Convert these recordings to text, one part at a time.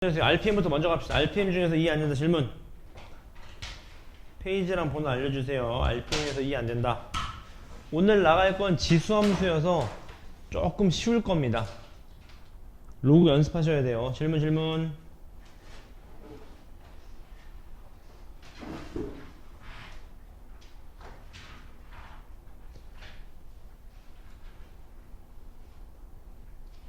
RPM부터 먼저 갑시다. RPM 중에서 이해 안 된다 질문. 페이지랑 번호 알려주세요. RPM에서 이해 안 된다. 오늘 나갈 건 지수함수여서 조금 쉬울 겁니다. 로그 연습하셔야 돼요. 질문.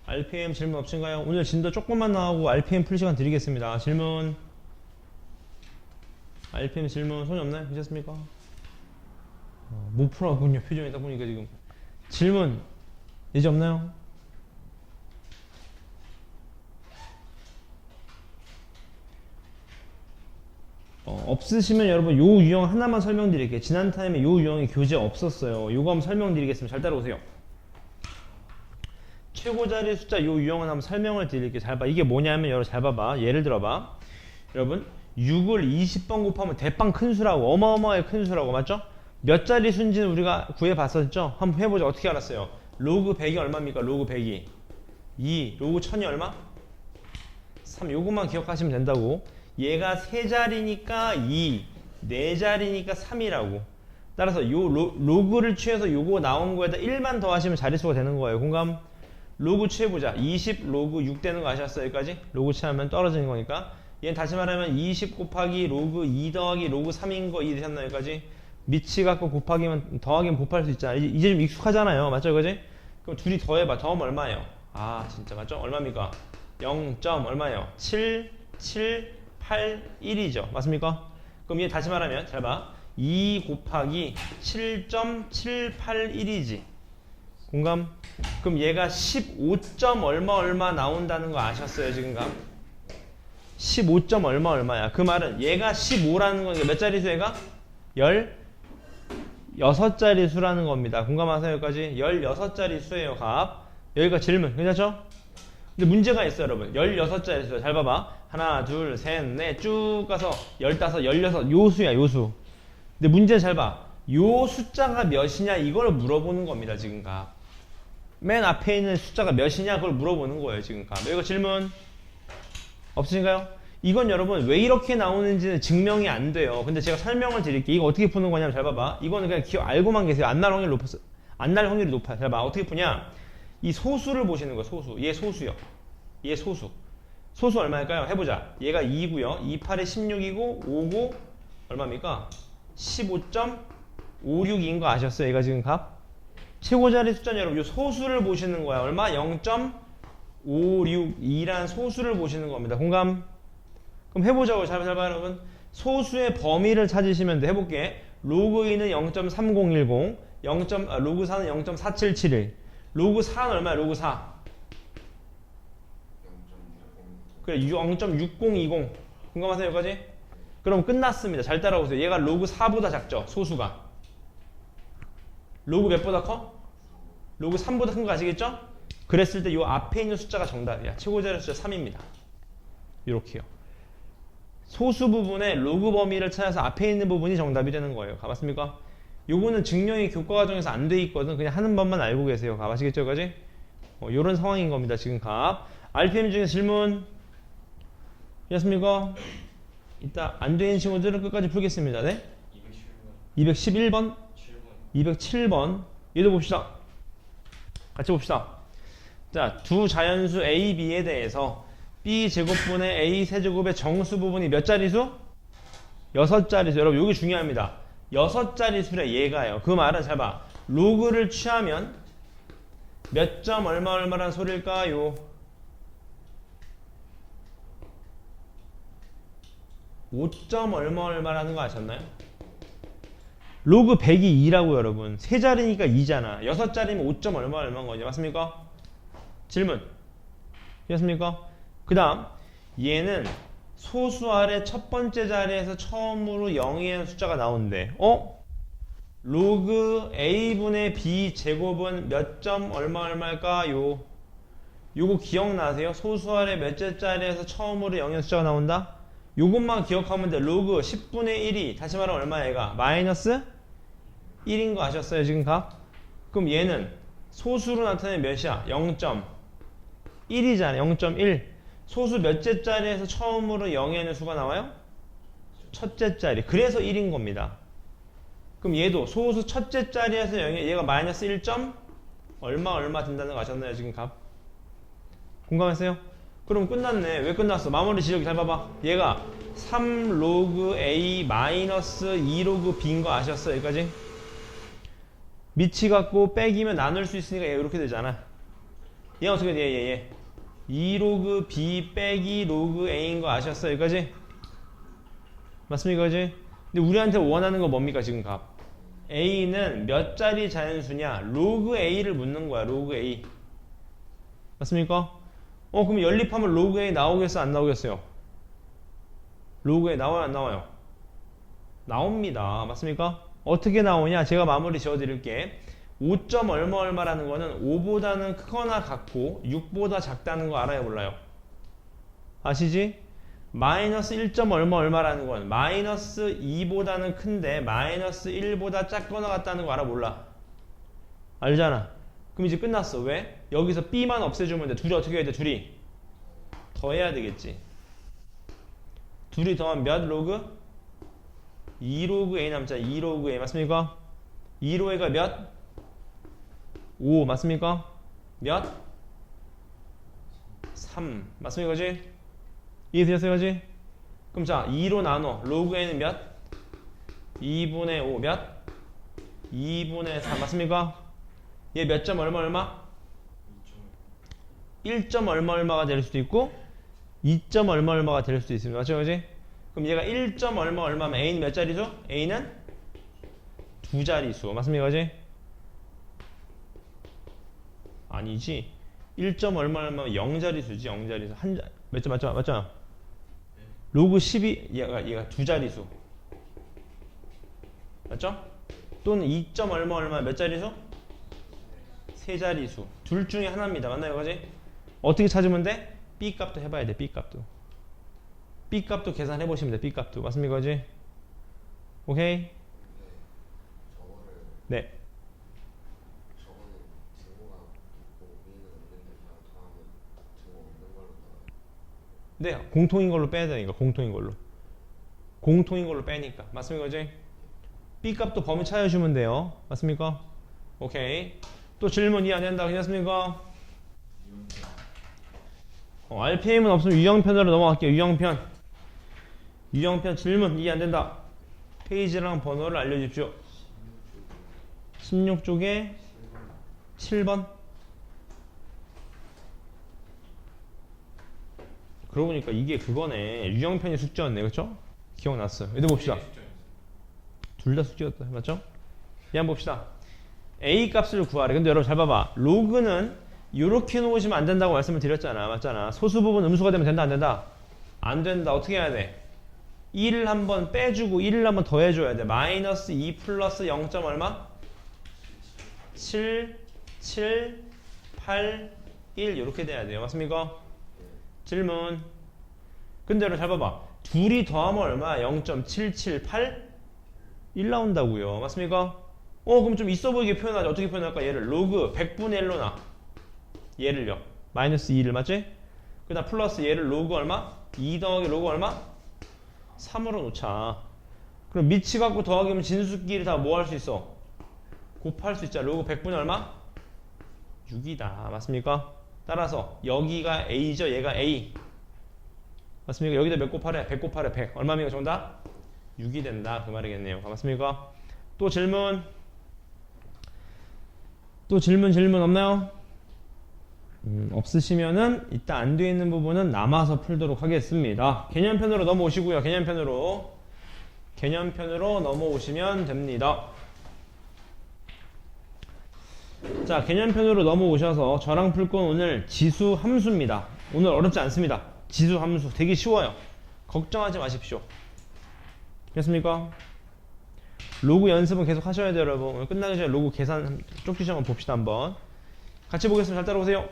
RPM 질문 없으신가요? 오늘 진도 조금만 나오고 RPM 풀 시간 드리겠습니다. 질문. RPM 질문 손이 없나요? 괜찮습니까? 못 풀어군요. 표정이 딱 보니까 지금. 질문 이제 없나요? 없으시면 여러분 요 유형 하나만 설명드릴게요. 지난 타임에 요 유형이 교재 없었어요. 요거 한번 설명드리겠습니다. 잘 따라오세요. 최고자리 숫자 요 유형은 한번 설명을 드릴게요. 잘 봐. 이게 뭐냐면 여러분 잘 봐봐. 예를 들어봐. 여러분 6을 20번 곱하면 대빵 큰 수라고, 어마어마하게 큰 수라고, 맞죠? 몇 자리 수인지는 우리가 구해봤었죠? 한번 해보자. 어떻게 알았어요? 로그 100이 얼마입니까? 로그 100이 2, 로그 1000이 얼마? 3. 요것만 기억하시면 된다고. 얘가 3자리니까 2, 4자리니까 3이라고. 따라서 요 로그를 취해서 요거 나온 거에다 1만 더 하시면 자릿수가 되는 거예요. 공감? 로그 취해보자. 20 로그 6 되는 거 아셨어요? 여기까지? 로그 취하면 떨어지는 거니까. 얘는 다시 말하면 20 곱하기 로그 2 더하기 로그 3인 거 이해되셨나요? 여기까지? 미치 갖고 곱하기면 더하기면 곱할 수 있잖아. 이제 좀 익숙하잖아요. 맞죠? 그지? 그럼 둘이 더해봐. 더하면 얼마예요? 아 진짜 맞죠? 얼마입니까? 0. 얼마예요? 7, 7, 8, 1이죠. 맞습니까? 그럼 얘 다시 말하면 잘 봐. 2 곱하기 7.781이지. 공감? 그럼 얘가 15. 얼마 나온다는 거 아셨어요? 지금가? 15. 얼마야? 그 말은 얘가 15라는 건 몇 자리 수 얘가? 16자리 수라는 겁니다. 공감하세요? 여기까지? 16자리 수예요. 값. 여기가 질문. 괜찮죠? 근데 문제가 있어요, 여러분. 16자리 수. 잘 봐봐. 하나, 둘, 셋, 넷 쭉 가서 15, 16 요수야, 요수. 근데 문제 잘 봐. 요 숫자가 몇이냐 이걸 물어보는 겁니다. 지금 값. 맨 앞에 있는 숫자가 몇이냐 그걸 물어보는 거예요. 지금 값. 이거 질문 없으신가요? 이건 여러분 왜 이렇게 나오는지는 증명이 안 돼요. 근데 제가 설명을 드릴게요. 이거 어떻게 푸는 거냐면 잘 봐봐. 이거는 그냥 알고만 계세요. 안 날 확률이 높아요. 잘 봐. 어떻게 푸냐? 이 소수를 보시는 거예요. 소수. 얘 소수요. 얘 소수. 소수 얼마일까요? 해보자. 얘가 2고요. 2, 8에 16이고 5고 얼마입니까? 15.56인 거 아셨어요? 얘가 지금 값? 최고자리 숫자는 여러분 이 소수를 보시는 거야. 얼마? 0.562라는 소수를 보시는 겁니다. 공감? 그럼 해보자고. 잘 봐 여러분. 소수의 범위를 찾으시면 돼. 해볼게. 로그 2는 0.3010, 로그 4는 0.4771. 로그 4는 얼마야? 로그 4 그래 0.6020. 공감하세요? 여기까지? 그럼 끝났습니다. 잘 따라오세요. 얘가 로그 4보다 작죠? 소수가. 로그 몇보다 커? 로그 3보다 큰 거 아시겠죠? 그랬을 때 이 앞에 있는 숫자가 정답이야. 최고자리 숫자 3입니다. 이렇게요. 소수 부분에 로그 범위를 찾아서 앞에 있는 부분이 정답이 되는 거예요. 가봤습니까? 요거는 증명이 교과 과정에서 안 돼 있거든. 그냥 하는 법만 알고 계세요. 가봐시겠죠? 여기까지? 요런 상황인 겁니다. 지금 값. RPM 중에 질문 됐습니까? 이따 안 되는 친구들은 끝까지 풀겠습니다. 네? 211번? 207번. 얘도 봅시다. 같이 봅시다. 자, 두 자연수 A, B에 대해서 B제곱분의 A 세제곱의 정수 부분이 몇 자리수? 6자리수. 여러분 여기 중요합니다. 6자리수래 얘가요. 그 말은 잘 봐. 로그를 취하면 몇 점 얼마라는 소리일까요? 5점 얼마라는 거 아셨나요? 로그 100이 2라고 여러분. 3자리니까 2잖아. 6자리면 5점 얼마인 거죠. 맞습니까? 질문. 됐습니까? 그 다음 얘는 소수 아래 첫 번째 자리에서 처음으로 0이라는 숫자가 나오는데 로그 A분의 B 제곱은 몇 점 얼마일까요? 요거 기억나세요? 소수 아래 몇째 자리에서 처음으로 0이라는 숫자가 나온다? 요것만 기억하면 돼. 로그 10분의 1이 다시 말하면 얼마야 얘가? 마이너스 1인 거 아셨어요? 지금 값? 그럼 얘는 소수로 나타내면 몇이야? 0.1이잖아. 0.1. 소수 몇째 자리에서 처음으로 0에는 수가 나와요? 첫째 자리. 그래서 1인 겁니다. 그럼 얘도 소수 첫째 자리에서 0에 얘가 마이너스 1점 얼마 된다는 거 아셨나요? 지금 값. 공감했어요? 그럼 끝났네. 왜 끝났어? 마무리 지적이 잘 봐봐. 얘가 3 로그 A 마이너스 2 로그 B인 거 아셨어요? 여기까지? 밑이 갖고 빼기면 나눌 수 있으니까 얘가 이렇게 되잖아. 얘가 어떻게 돼? 얘. 2 로그 B 빼기 로그 A인 거 아셨어요? 여기까지? 맞습니까? 그지? 근데 우리한테 원하는 거 뭡니까? 지금 값. A는 몇 자리 자연수냐? 로그 A를 묻는 거야. 로그 A. 맞습니까? 그럼 연립하면 로그 A 나오겠어? 안 나오겠어요? 로그 A 나와요? 안 나와요? 나옵니다. 맞습니까? 어떻게 나오냐? 제가 마무리 지어드릴게. 5점 얼마라는 거는 5보다는 크거나 같고 6보다 작다는 거 알아요? 몰라요? 아시지? 마이너스 1점 얼마라는 건 마이너스 2보다는 큰데 마이너스 1보다 작거나 같다는 거 알아? 몰라? 알잖아. 그럼 이제 끝났어. 왜? 여기서 B만 없애주면 돼. 둘이 어떻게 해야 돼? 둘이 더해야 되겠지. 둘이 더하면 몇 로그? 2 로그 A 남자 2 로그 A 맞습니까? 2 로그 A가 몇? 5 맞습니까? 몇? 3 맞습니까? 그지? 이해되셨어요? 그지? 그럼 자 2로 나눠 로그 A는 몇? 2분의 5 몇? 2분의 3 맞습니까? 얘 몇 점 얼마? 1점 얼마가 될 수도 있고 2점 얼마가 될 수도 있습니다. 맞죠? 그지? 그럼 얘가 1점 얼마면 A는 몇 자리수? A는 두 자리수. 맞습니까? 그지? 아니지. 1점 얼마면 0자리수지. 0자리수. 몇 점 맞죠? 로그 12 얘가 두 자리수. 맞죠? 또는 2점 얼마 몇 자리수? 세 자리수. 둘 중에 하나입니다. 맞나요? 그지? 어떻게 찾으면 돼? B 값도 해봐야 돼. B 값도. B 값도 계산해 보시면 돼. B 값도. 맞습니까? 그지? 오케이? 네. 네, 공통인 걸로 빼야 되니까. 공통인 걸로 빼니까. 맞습니까? 그지? B 값도 범위 찾아주면 돼요. 맞습니까? 오케이. 또 질문 이해 안 된다. 괜찮습니까? RPM은 없으면 유형편으로 넘어갈게요. 유형편 질문 이해 안 된다. 페이지랑 번호를 알려주십시오. 16쪽에 7번. 그러고 보니까 이게 그거네. 유형편이 숙제였네. 그쵸? 기억났어요. 얘들 봅시다. 둘 다 숙제였다. 맞죠? 얘 한번 봅시다. A 값을 구하래. 근데 여러분 잘 봐봐. 로그는 이렇게 놓으시면 안 된다고 말씀을 드렸잖아. 맞잖아. 소수 부분 음수가 되면 된다 안 된다? 안 된다. 어떻게 해야 돼? 1을 한번 빼주고 1을 한번 더해줘야 돼. 마이너스 2 플러스 0. 얼마? 7, 7, 8, 1 이렇게 돼야 돼요. 맞습니까? 질문. 근데 여러분 잘 봐봐. 둘이 더하면 얼마? 0.778? 1 나온다고요. 맞습니까? 그럼 좀 있어 보이게 표현하자. 어떻게 표현할까? 얘를 로그 100분의 1로 나. 얘를요. 마이너스 2를 맞지? 그 다음 플러스 얘를 로그 얼마? 2 더하기 로그 얼마? 3으로 놓자. 그럼 밑이 갖고 더하기면 진수끼리 다 뭐 할 수 있어? 곱할 수 있잖아. 로그 100분의 얼마? 6이다. 맞습니까? 따라서 여기가 A죠. 얘가 A. 맞습니까? 여기다 몇 곱하래? 100 곱하래. 100. 얼마입니까? 정답? 6이 된다. 그 말이겠네요. 맞습니까? 또 질문 없나요? 없으시면은 이따 안 돼 있는 부분은 남아서 풀도록 하겠습니다. 개념편으로 넘어오시고요. 개념편으로 넘어오시면 됩니다. 자, 개념편으로 넘어오셔서 저랑 풀 건 오늘 지수 함수입니다. 오늘 어렵지 않습니다. 지수 함수 되게 쉬워요. 걱정하지 마십시오. 됐습니까? 로그 연습은 계속 하셔야 돼요, 여러분. 오늘 끝나기 전에 로그 계산 쪽지 한번 봅시다. 한번 같이 보겠습니다. 잘 따라오세요.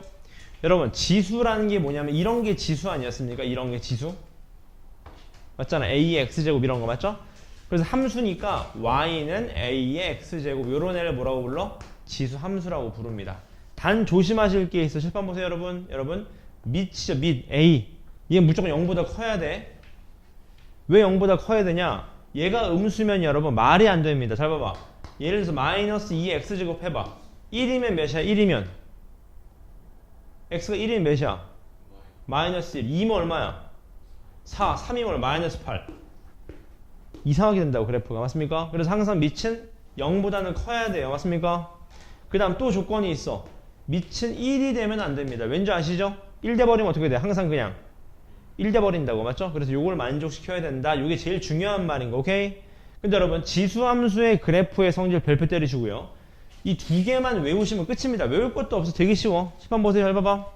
여러분, 지수라는 게 뭐냐면 이런 게 지수 아니었습니까? 이런 게 지수 맞잖아. A의 X제곱 이런 거 맞죠? 그래서 함수니까 Y는 A의 X제곱 이런 애를 뭐라고 불러? 지수 함수라고 부릅니다. 단 조심하실 게 있어. 실판 보세요, 여러분. 밑이죠. 밑 A 얘 무조건 0보다 커야 돼. 왜 0보다 커야 되냐? 얘가 음수면 여러분 말이 안 됩니다. 잘 봐봐. 예를 들어서 마이너스 2x제곱 해봐. 1이면 몇이야? 1이면 x가 1이면 몇이야? 마이너스 1. 2면 얼마야? 4. 3이면 마이너스 8. 이상하게 된다고 그래프가. 맞습니까? 그래서 항상 밑은 0보다는 커야 돼요. 맞습니까? 그 다음 또 조건이 있어. 밑은 1이 되면 안 됩니다. 왠지 아시죠? 1 돼버리면 어떻게 돼? 항상 그냥 1 돼버린다고. 맞죠? 그래서 요걸 만족시켜야 된다. 요게 제일 중요한 말인 거. 오케이? 근데 여러분 지수함수의 그래프의 성질 별표 때리시고요. 이 두 개만 외우시면 끝입니다. 외울 것도 없어. 되게 쉬워. 칠판 보세요. 잘 봐봐.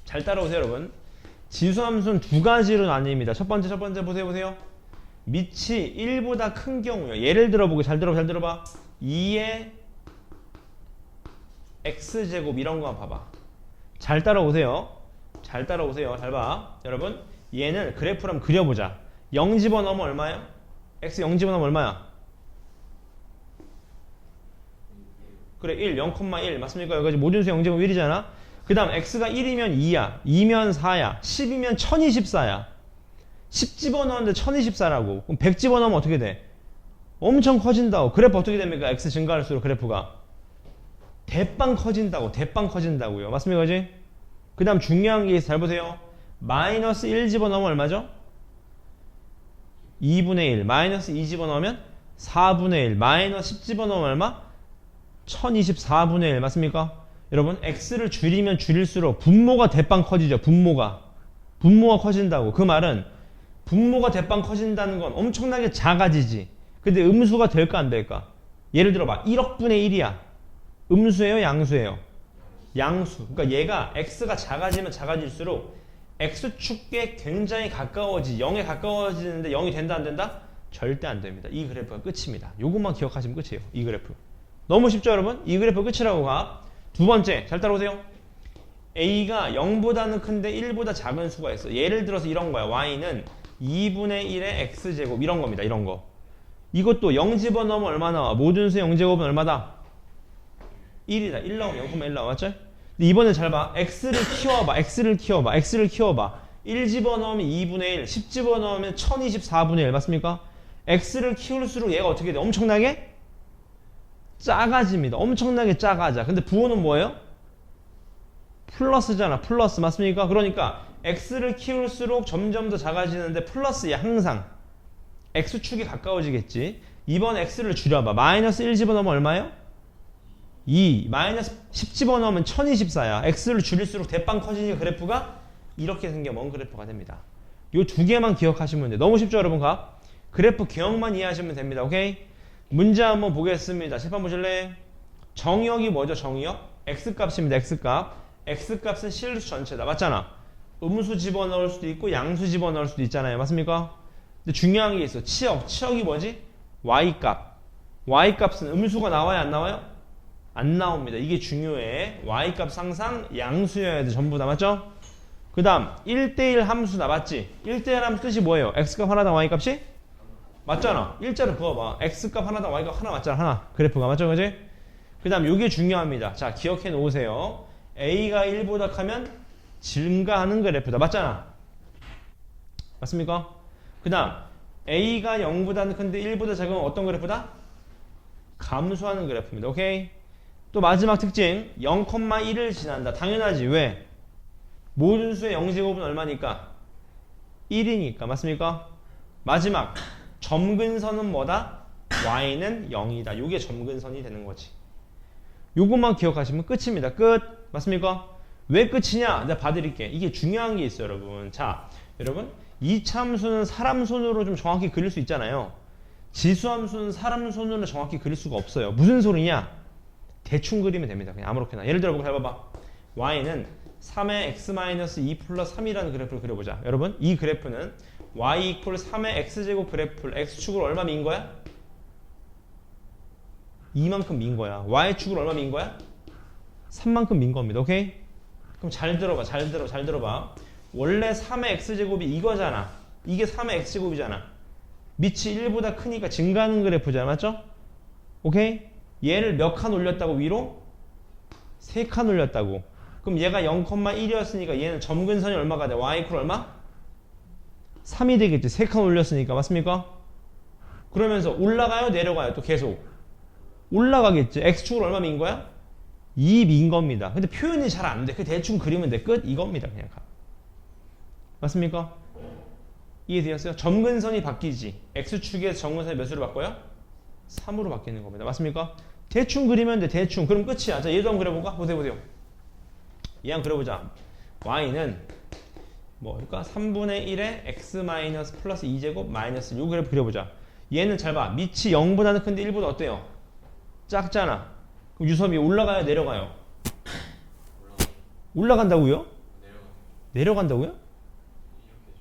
잘 따라오세요 여러분. 지수함수는 두 가지로 나뉩니다. 첫 번째 보세요. 밑이 1보다 큰 경우요. 예를 들어보고 잘 들어봐. 2의 x제곱 이런 거 봐봐. 잘 따라오세요. 잘 봐. 여러분 얘는 그래프를 한번 그려보자. 0 집어넣으면 얼마야? x 0 집어넣으면 얼마야? 그래 1, 0,1 맞습니까? 여기까지 모든 수 0 집어넣으면 1이잖아. 그 다음 x가 1이면 2야 2면 4야 10이면 1024야 10 집어넣었는데 1024라고. 그럼 100 집어넣으면 어떻게 돼? 엄청 커진다고. 그래프 어떻게 됩니까? x 증가할수록 그래프가 대빵 커진다고요. 맞습니까? 그지? 그 다음 중요한 게 있어. 잘 보세요. 마이너스 1 집어넣으면 얼마죠? 2분의 1. 마이너스 2 집어넣으면 4분의 1. 마이너스 10 집어넣으면 얼마? 1024분의 1. 맞습니까? 여러분 x를 줄이면 줄일수록 분모가 대빵 커지죠. 분모가 커진다고. 그 말은 분모가 대빵 커진다는 건 엄청나게 작아지지. 근데 음수가 될까 안 될까? 예를 들어봐. 1억분의 1이야. 음수예요? 양수예요? 양수. 그러니까 얘가 x가 작아지면 작아질수록 x축에 굉장히 가까워지 0에 가까워지는데 0이 된다 안 된다? 절대 안 됩니다. 이 그래프가 끝입니다. 요것만 기억하시면 끝이에요. 이 그래프. 너무 쉽죠 여러분? 이 그래프 끝이라고 가. 두 번째 잘 따라오세요. a가 0보다는 큰데 1보다 작은 수가 있어. 예를 들어서 이런 거야. y는 2분의 1의 x제곱 이런 겁니다. 이런 거. 이것도 0 집어넣으면 얼마 나와? 모든 수의 0제곱은 얼마다? 1이다. 1 나오면 0,1 나와. 맞죠? 근데 이번에 잘 봐. x를 키워봐. 1 집어넣으면 2분의 1, 10 집어넣으면 1024분의 1. 맞습니까? x를 키울수록 얘가 어떻게 돼? 엄청나게 작아집니다. 엄청나게 작아져. 근데 부호는 뭐예요? 플러스잖아. 플러스. 맞습니까? 그러니까 x를 키울수록 점점 더 작아지는데 플러스야. 항상. x축이 가까워지겠지. 이번 x를 줄여봐. 마이너스 1 집어넣으면 얼마예요? 2. 마이너스 10 집어넣으면 1024야. x를 줄일수록 대빵 커지는 그래프가 이렇게 생겨먼 그래프가 됩니다. 요 두 개만 기억하시면 돼요. 너무 쉽죠 여러분? 그래프 기억만 이해하시면 됩니다. 오케이? 문제 한번 보겠습니다. 칠판 보실래? 정의역이 뭐죠? 정의역? x값입니다. x값. x값은 실수 전체다. 맞잖아. 음수 집어넣을 수도 있고 양수 집어넣을 수도 있잖아요. 맞습니까? 근데 중요한 게 있어. 치역이 뭐지? y값. y값은 음수가 나와요? 안 나와요? 안 나옵니다. 이게 중요해. y값 항상 양수여야 돼. 전부 다. 맞죠? 그 다음 1대1 함수다. 맞지? 1대1 함수 뜻이 뭐예요? x값 하나당 y값이? 맞잖아. 일자로 그어봐. x값 하나당 y값 하나 맞잖아. 하나. 그래프가. 맞죠? 그지? 그 다음 이게 중요합니다. 자 기억해 놓으세요. a가 1보다 크면 증가하는 그래프다. 맞잖아. 맞습니까? 그 다음 a가 0보다는 큰데 1보다 작으면 어떤 그래프다? 감소하는 그래프입니다. 오케이? 또 마지막 특징 0,1을 지난다. 당연하지. 왜? 모든 수의 0제곱은 얼마니까? 1이니까. 맞습니까? 마지막 점근선은 뭐다? y는 0이다. 요게 점근선이 되는 거지. 요것만 기억하시면 끝입니다. 끝. 맞습니까? 왜 끝이냐? 내가 봐드릴게. 이게 중요한 게 있어요 여러분. 자 여러분 이 참수는 사람 손으로 좀 정확히 그릴 수 있잖아요. 지수함수는 사람 손으로 정확히 그릴 수가 없어요. 무슨 소리냐? 대충 그리면 됩니다. 그냥 아무렇게나. 예를 들어 잘 봐봐. y는 3의 x-2 플러스 3이라는 그래프를 그려보자. 여러분 이 그래프는 y 이퀄 3의 x제곱 그래프를 x축으로 얼마 민 거야? 이만큼 민 거야. y축으로 얼마 민 거야? 3만큼 민 겁니다. 오케이? 그럼 잘 들어봐. 원래 3의 x제곱이 이거잖아. 이게 3의 x제곱이잖아. 밑이 1보다 크니까 증가하는 그래프잖아. 맞죠? 오케이? 얘를 몇 칸 올렸다고 위로? 3칸 올렸다고. 그럼 얘가 0,1이었으니까 얘는 점근선이 얼마가 돼? y 이퀄 얼마? 3이 되겠지. 3칸 올렸으니까. 맞습니까? 그러면서 올라가요? 내려가요? 또 계속 올라가겠지. x축을 얼마 민 거야? 2 민 겁니다. 근데 표현이 잘 안 돼. 그 대충 그리면 돼. 끝. 이겁니다. 그냥 맞습니까? 이해되었어요? 점근선이 바뀌지. x축에서 점근선이 몇으로 바꿔요? 3으로 바뀌는 겁니다. 맞습니까? 대충 그리면 돼. 대충. 그럼 끝이야. 자, 얘도 한번 그려볼까? 보세요. 얘 한번 그려보자. y는 뭐일까? 3분의 1에 x 마이너스 플러스 2제곱 마이너스 요 그래프 그려보자. 얘는 잘 봐. 밑이 0보다는 큰데 1보다 어때요? 작잖아. 그럼 유섬이 올라가요? 내려가요? 올라간다고요? 내려간다고요?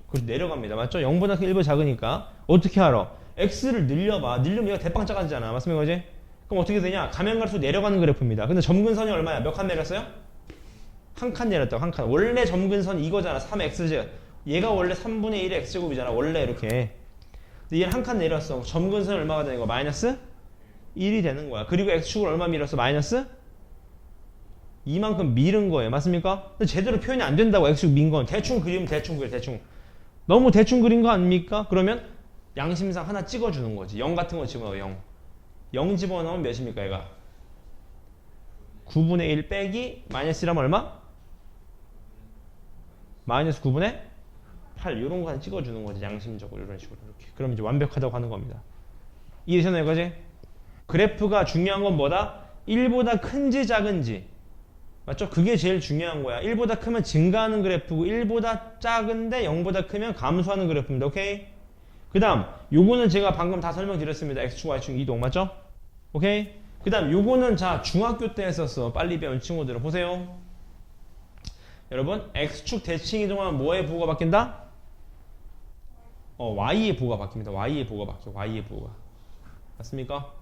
그래서 내려갑니다. 맞죠? 0보다 큰 1보다 작으니까 어떻게 알아? x를 늘려봐. 늘리면 얘가 대빵 작아지잖아. 맞습니까? 그지? 그럼 어떻게 되냐? 가면 갈수록 내려가는 그래프입니다. 근데 점근선이 얼마야? 몇 칸 내렸어요? 한 칸 내렸다고. 한 칸. 원래 점근선이 이거잖아. 3x제곱. 얘가 원래 3분의 1의 x제곱이잖아. 원래 이렇게. 근데 얘를 한 칸 내렸어. 점근선이 얼마가 되는 거야? 마이너스 1이 되는 거야. 그리고 x축을 얼마 밀었어? 마이너스 이만큼 밀은 거예요. 맞습니까? 근데 제대로 표현이 안 된다고. x축 민 건. 대충 그리면 대충 그려. 대충. 너무 대충 그린 거 아닙니까? 그러면 양심상 하나 찍어주는 거지. 0 같은 거 집어넣어. 0. 0 집어넣으면 몇입니까? 얘가 9분의 1 빼기 마이너스 1하면 얼마? 마이너스 9분의 8. 이런 거 하나 찍어주는 거지. 양심적으로 이런 식으로 이렇게. 그럼 이제 완벽하다고 하는 겁니다. 이해되셨나요? 여기까지? 그래프가 중요한 건 뭐다? 1보다 큰지 작은지. 맞죠? 그게 제일 중요한 거야. 1보다 크면 증가하는 그래프고 1보다 작은데 0보다 크면 감소하는 그래프입니다. 오케이? 그 다음 요거는 제가 방금 다 설명드렸습니다. x축, y축 이동. 맞죠? 오케이? 그 다음 요거는 자 중학교 때 했었어. 빨리 배운 친구들은. 보세요. 여러분 x축 대칭 이동하면 뭐의 부호가 바뀐다? y의 부호가 바뀝니다. y의 부호가 바뀌어. y의 부호가. 맞습니까?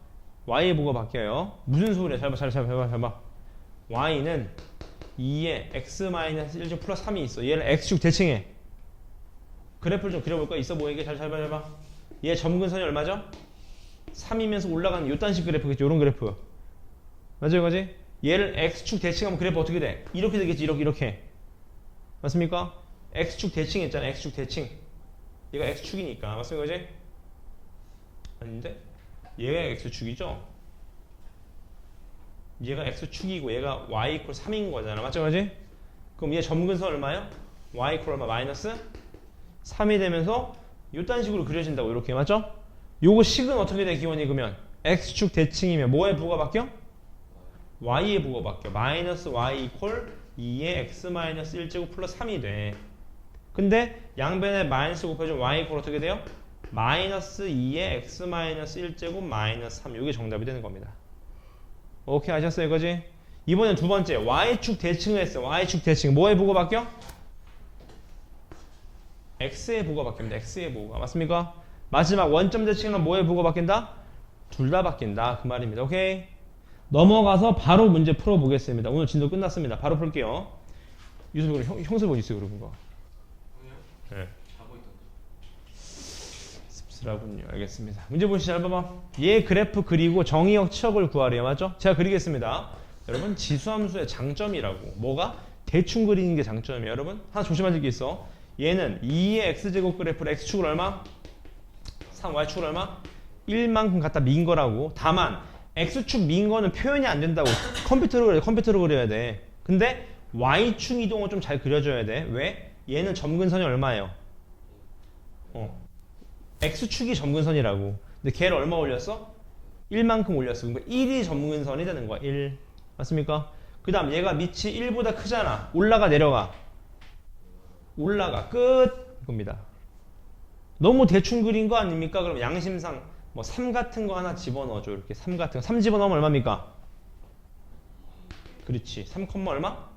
y의 부호가 바뀌어요. 무슨 소리야? 잘 봐. y는 2에 x-1중 플러스 3이 있어. 얘를 x축 대칭해. 그래프를 좀 그려볼까? 있어 보이게. 잘 봐. 얘 점근선이 얼마죠? 3이면서 올라가는 요딴 식 그래프겠죠. 요런 그래프. 맞아요, 이거지? 얘를 x축 대칭하면 그래프 어떻게 돼? 이렇게 되겠지. 이렇게. 맞습니까? x축 대칭했잖아. x축 대칭. 얘가 x축이니까. 맞습니까, 이거지? 아닌데? 얘가 x축이죠? 얘가 x축이고 얘가 y 이퀄 3인 거잖아. 맞죠? 그지? 그럼 얘 점근선 얼마요? y 이퀄 얼마? 마이너스 3이 되면서 요딴 식으로 그려진다고. 이렇게. 맞죠? 요거 식은 어떻게 돼? 기원이 그러면 x축 대칭이면 뭐의 부호가 바뀌어? y의 부호가 바뀌어. 마이너스 y 이퀄 2의 x 마이너스 1제곱 플러스 3이 돼. 근데 양변에 마이너스 곱해주면 y 이퀄 어떻게 돼요? 마이너스 2의 x 마이너스 1제곱 마이너스 3. 이게 정답이 되는 겁니다. 오케이, 아셨어요? 이거지? 이번엔 두 번째 y축 대칭을 했어. y축 대칭 뭐의 부호가 바뀌어? x의 부호가 바뀝니다. x의 부호가. 맞습니까? 마지막 원점 대칭은 뭐의 부호가 바뀐다? 둘 다 바뀐다. 그 말입니다. 오케이? 넘어가서 바로 문제 풀어보겠습니다. 오늘 진도 끝났습니다. 바로 풀게요. 유수분 형수 뭐 있어요? 그런 거. 네. 씁쓸하군요. 알겠습니다. 문제 보시죠. 잘 봐봐. 얘 그래프 그리고 정의역 치역을 구하래요. 맞죠? 제가 그리겠습니다. 여러분 지수함수의 장점이라고. 뭐가? 대충 그리는 게 장점이에요. 여러분 하나 조심하실 게 있어. 얘는 2의 x제곱 그래프를 x축을 얼마? 3, y축을 얼마? 1만큼 갖다 민 거라고. 다만 x축 민 거는 표현이 안 된다고. 컴퓨터로 그려야 돼. 근데 y축 이동을 좀 잘 그려줘야 돼. 왜? 얘는 점근선이 얼마예요? x축이 점근선이라고. 근데 걔를 얼마 올렸어? 1만큼 올렸어. 그러니까 1이 점근선이 되는 거야. 1. 맞습니까? 그 다음 얘가 밑이 1보다 크잖아. 올라가 내려가? 올라가. 끝. 이겁니다. 너무 대충 그린 거 아닙니까? 그럼 양심상 뭐 3 같은 거 하나 집어넣어줘. 이렇게 3 같은 거. 3 집어넣으면 얼마입니까? 그렇지. 3, 얼마?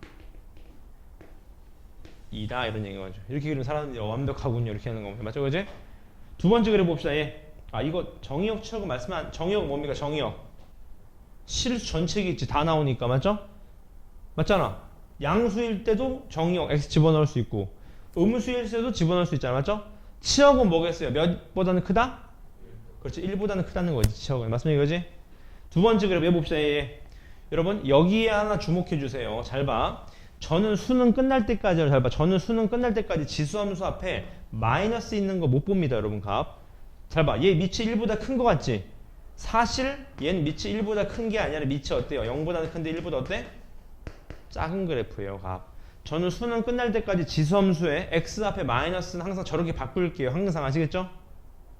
2다. 이런 얘기가 죠. 이렇게 그리면 사람들이 완벽하군요. 이렇게 하는 겁니다. 맞죠? 그지? 두 번째 그래 봅시다. 얘. 이거 정의역 치라고 말씀한 정의역 뭡니까? 정의역. 실수 전체겠지. 다 나오니까. 맞죠? 맞잖아. 양수일 때도 정의역 x 집어넣을 수 있고 음수일 때도 집어넣을 수 있잖아. 맞죠? 치역은 뭐겠어요? 몇보다는 크다? 그렇지. 1보다는 크다는 거지. 치역은. 맞습니까? 이거지? 두 번째 그래 봅시다. 얘. 여러분 여기에 하나 주목해 주세요. 잘 봐. 저는 수능 끝날 때까지 잘 봐. 저는 수능 끝날 때까지 지수함수 앞에 마이너스 있는 거 못 봅니다, 여러분. 값. 잘 봐. 얘 밑이 1보다 큰 거 같지? 사실 얘는 밑이 1보다 큰 게 아니라 밑이 어때요? 0보다 큰데 1보다 어때? 작은 그래프예요, 값. 저는 수능 끝날 때까지 지수함수에 x 앞에 마이너스는 항상 저렇게 바꿀게요. 항상 아시겠죠?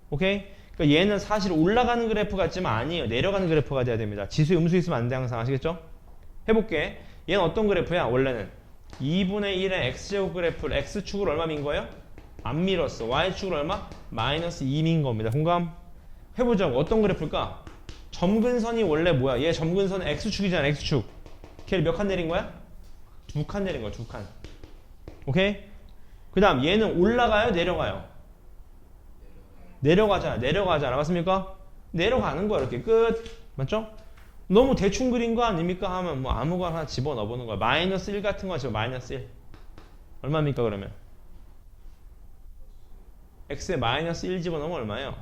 오케이? 그러니까 얘는 사실 올라가는 그래프 같지만 아니에요. 내려가는 그래프가 돼야 됩니다. 지수에 음수 있으면 안 돼, 항상 아시겠죠? 해볼게. 얘는 어떤 그래프야? 원래는 2분의 1의 x제곱 그래프를 x축으로 얼마 민 거예요? 안 밀었어. y축으로 얼마? 마이너스 2 민 겁니다. 공감? 해보자고. 어떤 그래프일까? 점근선이 원래 뭐야? 얘 점근선은 x축이잖아. x축. 걔를 몇 칸 내린 거야? 2칸 내린 거야. 2칸. 오케이? 그 다음 얘는 올라가요? 내려가요? 내려가잖아. 내려가잖아. 맞습니까? 내려가는 거야. 이렇게 끝. 맞죠? 너무 대충 그린 거 아닙니까? 하면 뭐 아무거나 하나 집어넣어 보는 거야. 마이너스 1 같은 거 집어 마이너스 1. 얼마입니까 그러면? x에 마이너스 1 집어넣으면 얼마예요?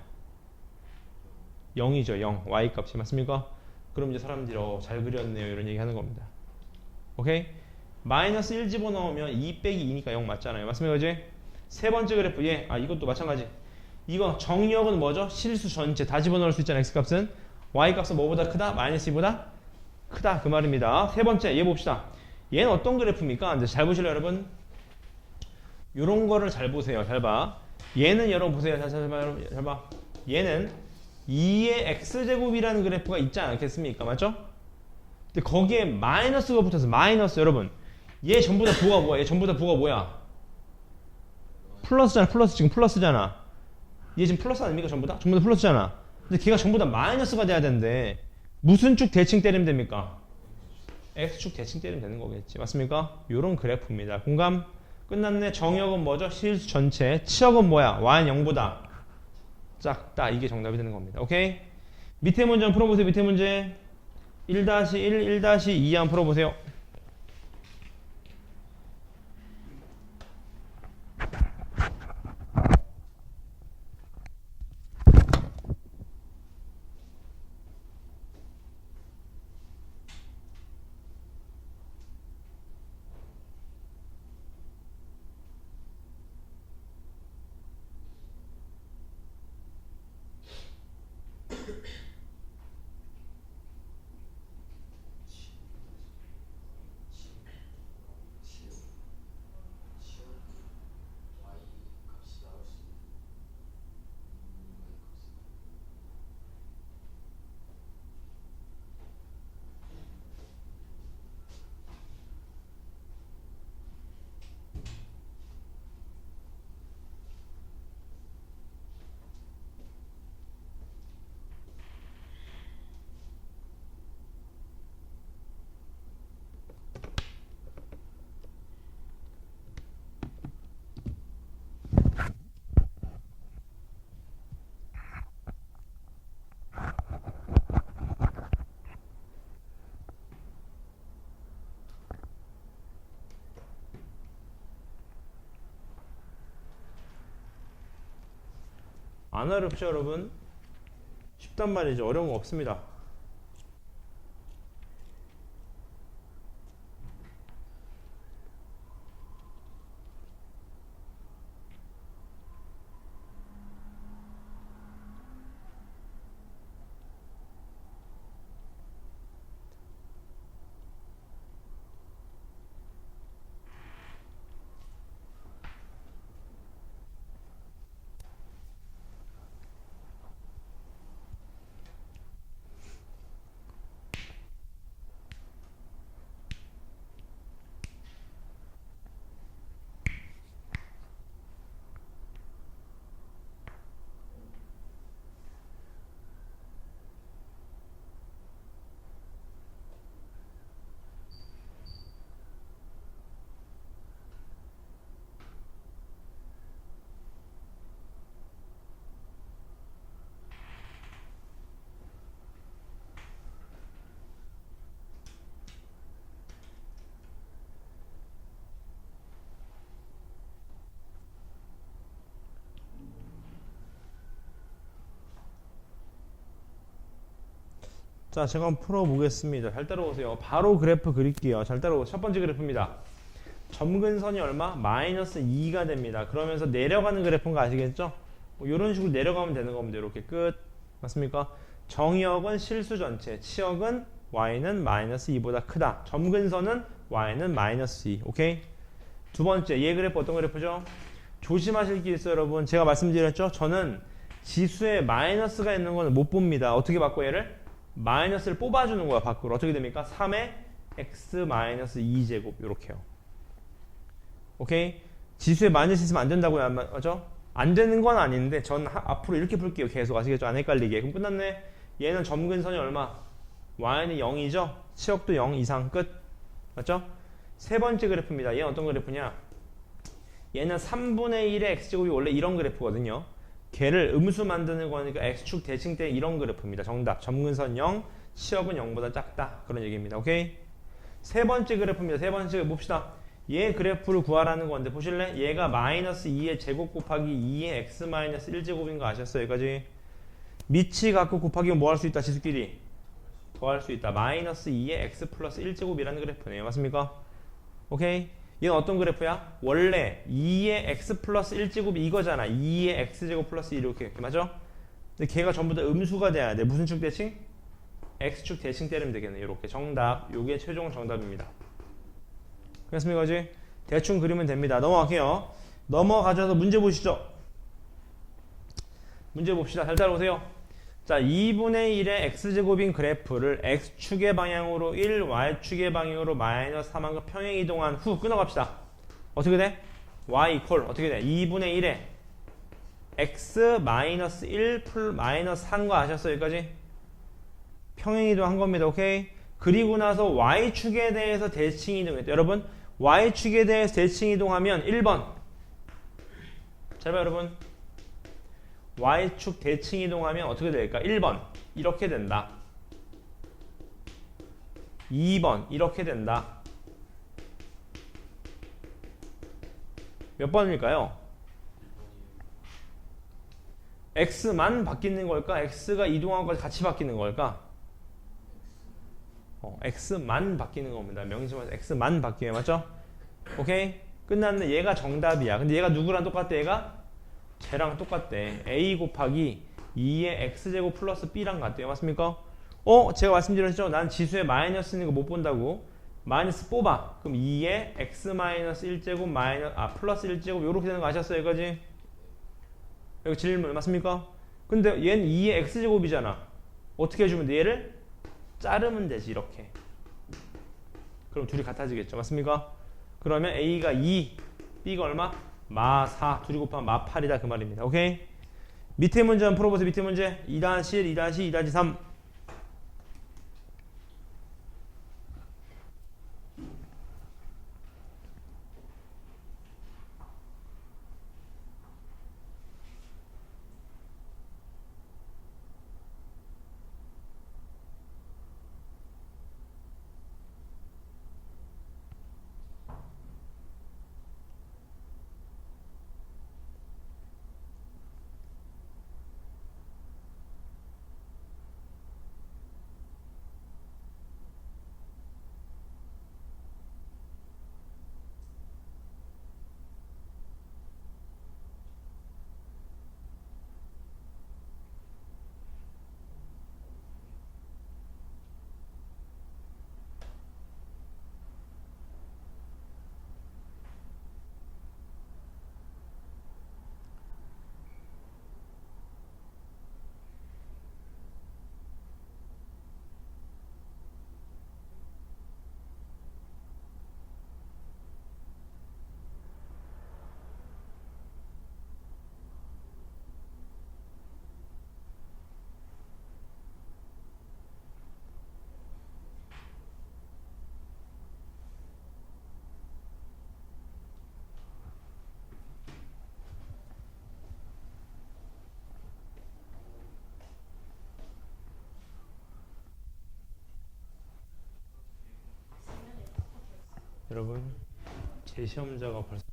0이죠. 0. y 값이 맞습니까? 그럼 이제 사람들이 잘 그렸네요. 이런 얘기 하는 겁니다. 오케이? 마이너스 1 집어넣으면 2 빼기 2니까 0 맞잖아요. 맞습니까? 그지? 세 번째 그래프 얘. 이것도 마찬가지. 이거 정역은 뭐죠? 실수 전체 다 집어넣을 수 있잖아. x값은. y값은 뭐보다 크다? 마이너스 2보다 크다. 그 말입니다. 세 번째 얘 봅시다. 얘는 어떤 그래프입니까? 이제 잘 보실래요 여러분? 요런 거를 잘 보세요. 잘 봐. 얘는 여러분 보세요. 잘 봐. 여러분 잘 봐. 얘는 2의 x제곱이라는 그래프가 있지 않겠습니까? 맞죠? 근데 거기에 마이너스가 붙어서 마이너스 여러분. 얘 전부 다 부가 뭐야? 얘 전부 다 부가 뭐야? 플러스잖아. 플러스 지금 플러스잖아. 얘 지금 플러스 아닙니까? 전부 다? 전부 다 플러스잖아. 근데 걔가 전부 다 마이너스가 돼야 되는데 무슨 축 대칭 때리면 됩니까? x축 대칭 때리면 되는 거겠지. 맞습니까? 요런 그래프입니다. 공감? 끝났네. 정역은 뭐죠? 실수 전체. 치역은 뭐야? y는 0보다 작다. 이게 정답이 되는 겁니다. 오케이? 밑에 문제 한번 풀어보세요. 밑에 문제 1-1, 1-2 한번 풀어보세요. 안 어렵죠 여러분? 쉽단 말이죠. 어려운 거 없습니다. 자, 제가 한번 풀어보겠습니다. 잘 따라오세요. 바로 그래프 그릴게요. 잘 따라오세요. 첫 번째 그래프입니다. 점근선이 얼마? 마이너스 2가 됩니다. 그러면서 내려가는 그래프인 거 아시겠죠? 뭐 이런 식으로 내려가면 되는 겁니다. 이렇게 끝. 맞습니까? 정의역은 실수 전체, 치역은 y는 마이너스 2보다 크다. 점근선은 y는 마이너스 2. 오케이? 두 번째, 얘 그래프 어떤 그래프죠? 조심하실 게 있어요, 여러분. 제가 말씀드렸죠? 저는 지수에 마이너스가 있는 거는 못 봅니다. 어떻게 바꿔 얘를? 마이너스를 뽑아주는 거야, 밖으로. 어떻게 됩니까? 3의 x 마이너스 2제곱 이렇게요. 오케이? 지수에 마이너스 있으면 안 된다고요, 안 맞죠? 안 되는 건 아닌데 전 앞으로 이렇게 풀게요. 계속 아시겠죠? 안 헷갈리게. 그럼 끝났네. 얘는 점근선이 얼마? y는 0이죠? 치역도 0 이상 끝. 맞죠? 세 번째 그래프입니다. 얘는 어떤 그래프냐? 얘는 3분의 1의 x제곱이 원래 이런 그래프거든요. 걔를 음수 만드는 거니까 x축 대칭 때 이런 그래프입니다. 정답. 점근선 0, 치역은 0보다 작다. 그런 얘기입니다. 오케이? 세 번째 그래프입니다. 세 번째 봅시다. 얘 그래프를 구하라는 건데 보실래? 얘가 마이너스 2의 제곱 곱하기 2의 x 마이너스 1제곱인 거 아셨어요? 여기까지? 밑이 갖고 곱하기면 뭐 할 수 있다? 지수끼리? 더할 수 있다. 마이너스 2의 x 플러스 1제곱이라는 그래프네요. 맞습니까? 오케이? 얘는 어떤 그래프야? 원래 2의 x 플러스 1제곱이 이거잖아. 2의 x제곱 플러스 1 이렇게. 맞죠? 근데 걔가 전부 다 음수가 돼야 돼. 무슨 축 대칭? x축 대칭 때리면 되겠네. 이렇게. 정답. 요게 최종 정답입니다. 그렇습니까? 그지? 대충 그리면 됩니다. 넘어갈게요. 넘어가셔서 문제 보시죠. 문제 봅시다. 잘 따라오세요. 자, 2분의 1의 x제곱인 그래프를 x축의 방향으로 1, y축의 방향으로 마이너스 3만큼 평행 이동한 후 끊어갑시다. 어떻게 돼? y 이퀄 어떻게 돼? 2분의 1에 x 마이너스 1 마이너스 3거 아셨어요? 여기까지? 평행 이동한 겁니다. 오케이? 그리고 나서 y축에 대해서 대칭 이동했다. 여러분, y축에 대해서 대칭 이동하면 1번. 잘 봐요, 여러분. y축 대칭 이동하면 어떻게 될까? 1번. 이렇게 된다. 2번. 이렇게 된다. 몇 번일까요? x만 바뀌는 걸까? x가 이동한 것과 같이 바뀌는 걸까? x만 바뀌는 겁니다. 명심하세요. x만 바뀌어요. 맞죠? 오케이? 끝났네. 얘가 정답이야. 근데 얘가 누구랑 똑같대? 얘가 쟤랑 똑같대. a 곱하기 2의 x제곱 플러스 b랑 같대요. 맞습니까? 제가 말씀드렸죠? 난 지수에 마이너스 있는 거 못 본다고. 마이너스 뽑아. 그럼 2의 x 마이너스 1제곱 플러스 1제곱 요렇게 되는 거 아셨어요? 여기까지? 여기 질문 맞습니까? 근데 얘는 2의 x제곱이잖아. 어떻게 해주면 돼? 얘를 자르면 되지. 이렇게. 그럼 둘이 같아지겠죠. 맞습니까? 그러면 a가 2, b가 얼마? 마 4, 둘이 곱하면 마 8이다 그 말입니다. 오케이? 밑에 문제 한번 풀어보세요. 밑에 문제 2-1, 2-2, 2-3. 여러분, 제 시험자가 벌써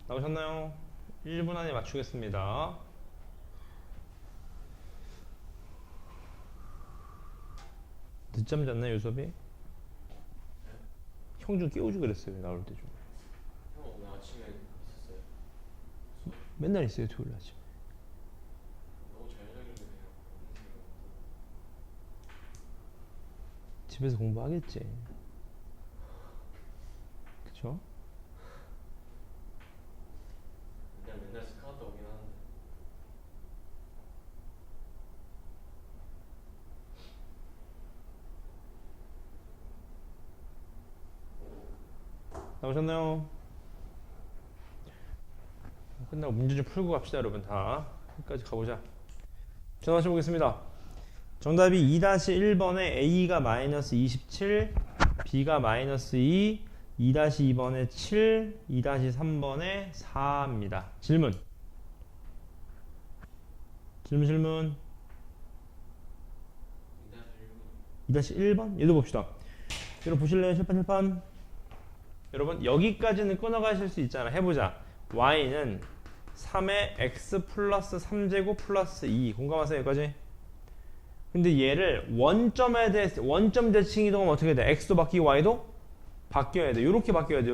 나오셨나요? 1분 안에 맞추겠습니다. 늦잠 잤나요, 유섭이? 형 좀 깨우지 그랬어요, 나올 때 좀. 형 오늘 아침에 있었어요? 맨날 있어요, 토요일 아침. 너무 잘 자길래 그냥 집에서 공부하겠지. 그쵸? 맨날 스카우트 오긴 하는데. 나오셨나요? 끝나고 문제 좀 풀고 갑시다, 여러분. 다 끝까지 가보자. 전화 마셔보겠습니다. 정답이 2-1번에 A가 마이너스 27, B가 마이너스 2, 2-2번에 7, 2-3번에 4입니다. 질문. 질문. 2-1번? 얘도 봅시다. 여러분 보실래요? 칠판. 여러분 여기까지는 끊어가실 수 있잖아. 해보자. y는 3의 x 플러스 3제곱 플러스 2. 공감하세요? 여기까지? 근데 얘를 원점 대칭 이동하면 어떻게 돼? x도 바뀌고 y도 바뀌어야 돼. 요렇게 바뀌어야 돼.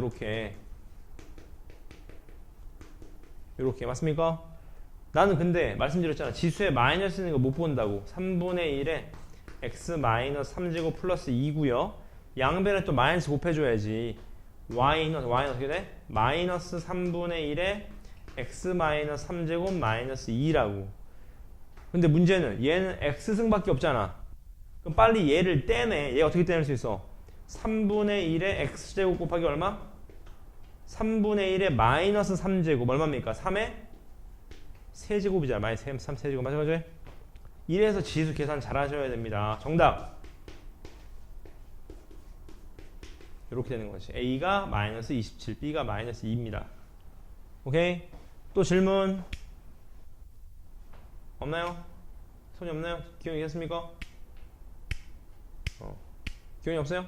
요렇게 맞습니까? 나는 근데 말씀드렸잖아. 지수에 마이너스 있는 거 못 본다고. 3분의 1에 x 마이너스 3제곱 플러스 2고요. 양변에 또 마이너스 곱해줘야지. y는 어떻게 돼? 마이너스 3분의 1에 x 마이너스 3제곱 마이너스 2라고. 근데 문제는 얘는 x승밖에 없잖아. 그럼 빨리 얘를 떼내. 얘 어떻게 떼낼 수 있어? 3분의 1에 x제곱 곱하기 얼마? 3분의 1에 마이너스 3제곱 얼마입니까? 3의 세제곱이잖아. 마이너스 3 세제곱 맞아? 이래서 지수 계산 잘 하셔야 됩니다. 정답 이렇게 되는 것이 A가 마이너스 27, B가 마이너스 2입니다. 오케이? 또 질문 없나요? 손이 없나요? 기억이 됐습니까? 기억이 없어요?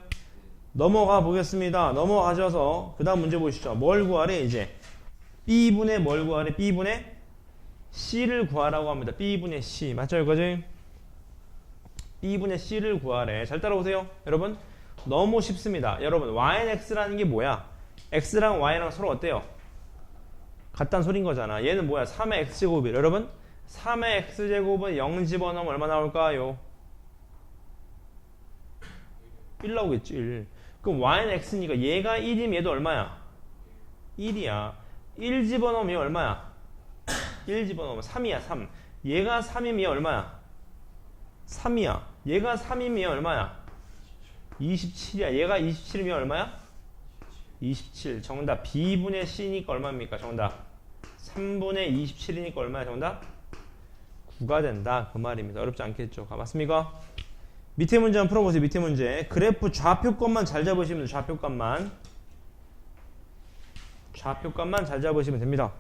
넘어가 보겠습니다. 넘어가셔서 그 다음 문제 보시죠. 뭘 구하래 이제? B분의 뭘 구하래? B분의 C를 구하라고 합니다. B분의 C 맞죠 이거지? B분의 C를 구하래. 잘 따라오세요 여러분. 너무 쉽습니다. 여러분 YNX라는 게 뭐야? X랑 Y랑 서로 어때요? 같다는 소린 거잖아. 얘는 뭐야? 3의 X제곱이래. 여러분 3의 X제곱은 0 집어넣으면 얼마 나올까요? 1 나오겠지 1. 그럼 Y는 X니까 얘가 1이면 얘도 얼마야? 1이야. 1 집어넣으면 얘 얼마야? 1 집어넣으면 3이야 3. 얘가 3이면 얘 얼마야? 3이야. 얘가 3이면 얘 얼마야? 27이야. 얘가 27이면 얼마야? 27. 정답 B분의 C니까 얼마입니까? 정답 3분의 27이니까 얼마야? 정답 9가 된다. 그 말입니다. 어렵지 않겠죠? 맞습니까? 밑에 문제 한번 풀어보세요. 밑에 문제 그래프 좌표값만 잘 잡으시면 돼요. 좌표값만 잘 잡으시면 됩니다.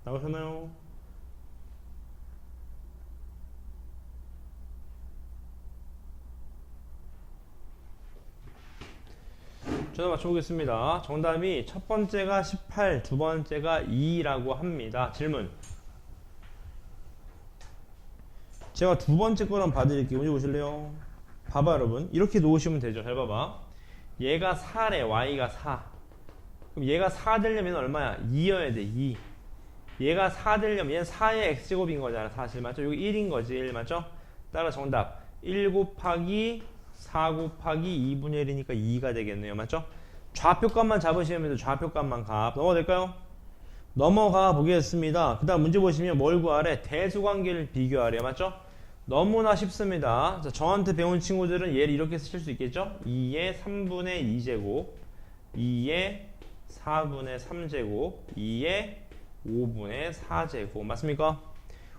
나오셨나요? 전화 맞춰보겠습니다. 정답이 첫 번째가 18, 두 번째가 2라고 합니다. 질문. 제가 두 번째 거랑 봐드릴게요. 먼저 보실래요? 봐봐 여러분. 이렇게 놓으시면 되죠. 잘 봐봐. 얘가 4래. y가 4. 그럼 얘가 4 되려면 얼마야? 2여야 돼. 2. 얘가 4 되려면 얘는 4의 x제곱인 거잖아. 사실 맞죠? 여기 1인 거지. 1 맞죠? 따라 정답 1 곱하기 4 곱하기 2분의 1이니까 2가 되겠네요. 맞죠? 좌표값만 잡으시면 돼요. 좌표값만 값. 넘어가 될까요? 넘어가 보겠습니다. 그 다음 문제 보시면 뭘 구하래? 대수관계를 비교하래. 맞죠? 너무나 쉽습니다. 자, 저한테 배운 친구들은 얘를 이렇게 쓰실 수 있겠죠? 2의 3분의 2제곱 2의 4분의 3제곱 2의 5분의 4제곱 맞습니까?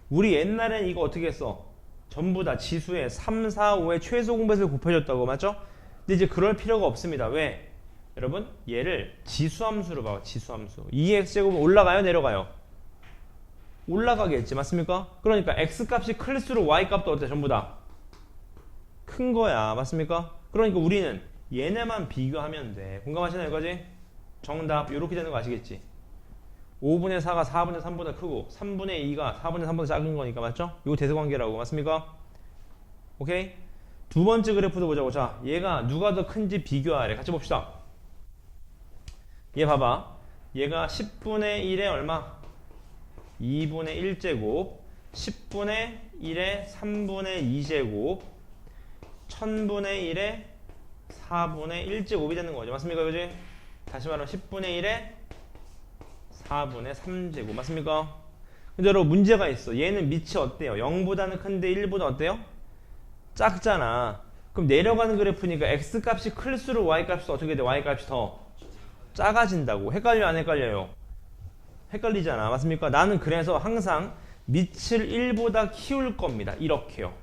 우리 옛날엔 이거 어떻게 했어? 전부 다 지수에 3, 4, 5의 최소 공배수를 곱해줬다고 맞죠? 근데 이제 그럴 필요가 없습니다. 왜? 여러분 얘를 지수함수로 봐요. 지수함수 2x제곱은 올라가요? 내려가요? 올라가겠지 맞습니까? 그러니까 x값이 클수록 y값도 어때? 전부 다 큰 거야 맞습니까? 그러니까 우리는 얘네만 비교하면 돼. 공감하시나요 여기까지? 정답 이렇게 되는 거 아시겠지? 5분의 4가 4분의 3보다 크고 3분의 2가 4분의 3보다 작은 거니까 맞죠? 이거 대수관계라고 맞습니까? 오케이? 두 번째 그래프도 보자고. 자 얘가 누가 더 큰지 비교하래. 같이 봅시다. 얘 봐봐. 얘가 10분의 1에 얼마? 2분의 1제곱 10분의 1에 3분의 2제곱 1000분의 1에 4분의 1제곱이 되는 거죠. 맞습니까? 그지? 다시 말하면 10분의 1에 4분의 3제곱 맞습니까? 근데 여러분 문제가 있어. 얘는 밑이 어때요? 0보다는 큰데 1보다 어때요? 작잖아. 그럼 내려가는 그래프니까 x값이 클수록 y값이 어떻게 돼? y값이 더 작아진다고. 헷갈려 안 헷갈려요? 헷갈리잖아. 맞습니까? 나는 그래서 항상 밑을 1보다 키울 겁니다. 이렇게요.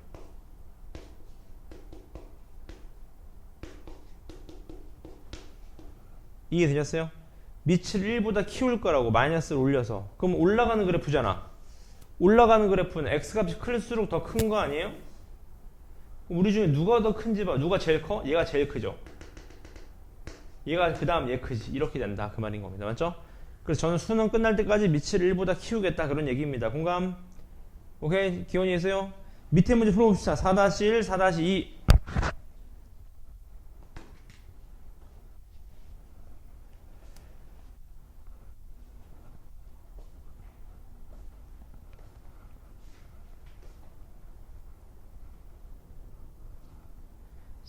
이해되셨어요? 밑을 1보다 키울 거라고 마이너스를 올려서. 그럼 올라가는 그래프잖아. 올라가는 그래프는 x값이 클수록 더 큰 거 아니에요? 우리 중에 누가 더 큰지 봐. 누가 제일 커? 얘가 제일 크죠. 얘가 그 다음 얘 크지. 이렇게 된다. 그 말인 겁니다. 맞죠? 그래서 저는 수능 끝날 때까지 밑을 1보다 키우겠다. 그런 얘기입니다. 공감? 오케이? 기원이 있어요? 밑에 문제 풀어봅시다. 4-1, 4-2.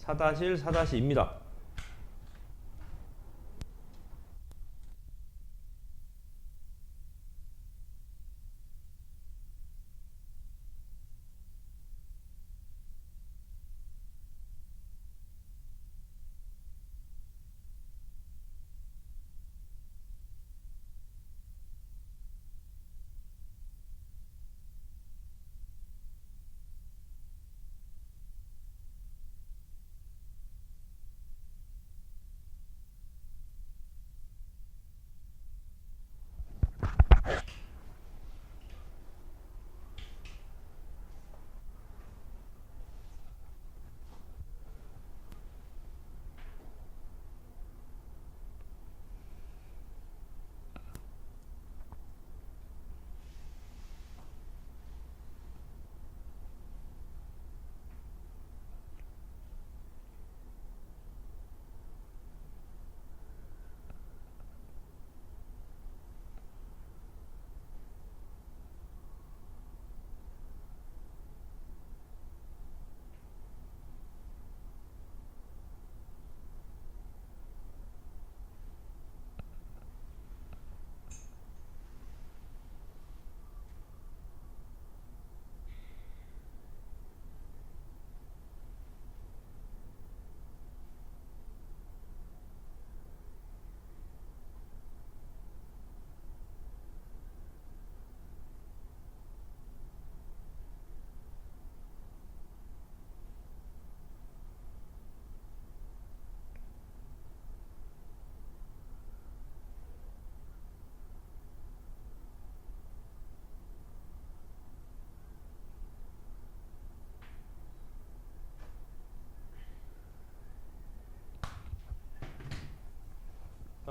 (4-1) 4-2입니다.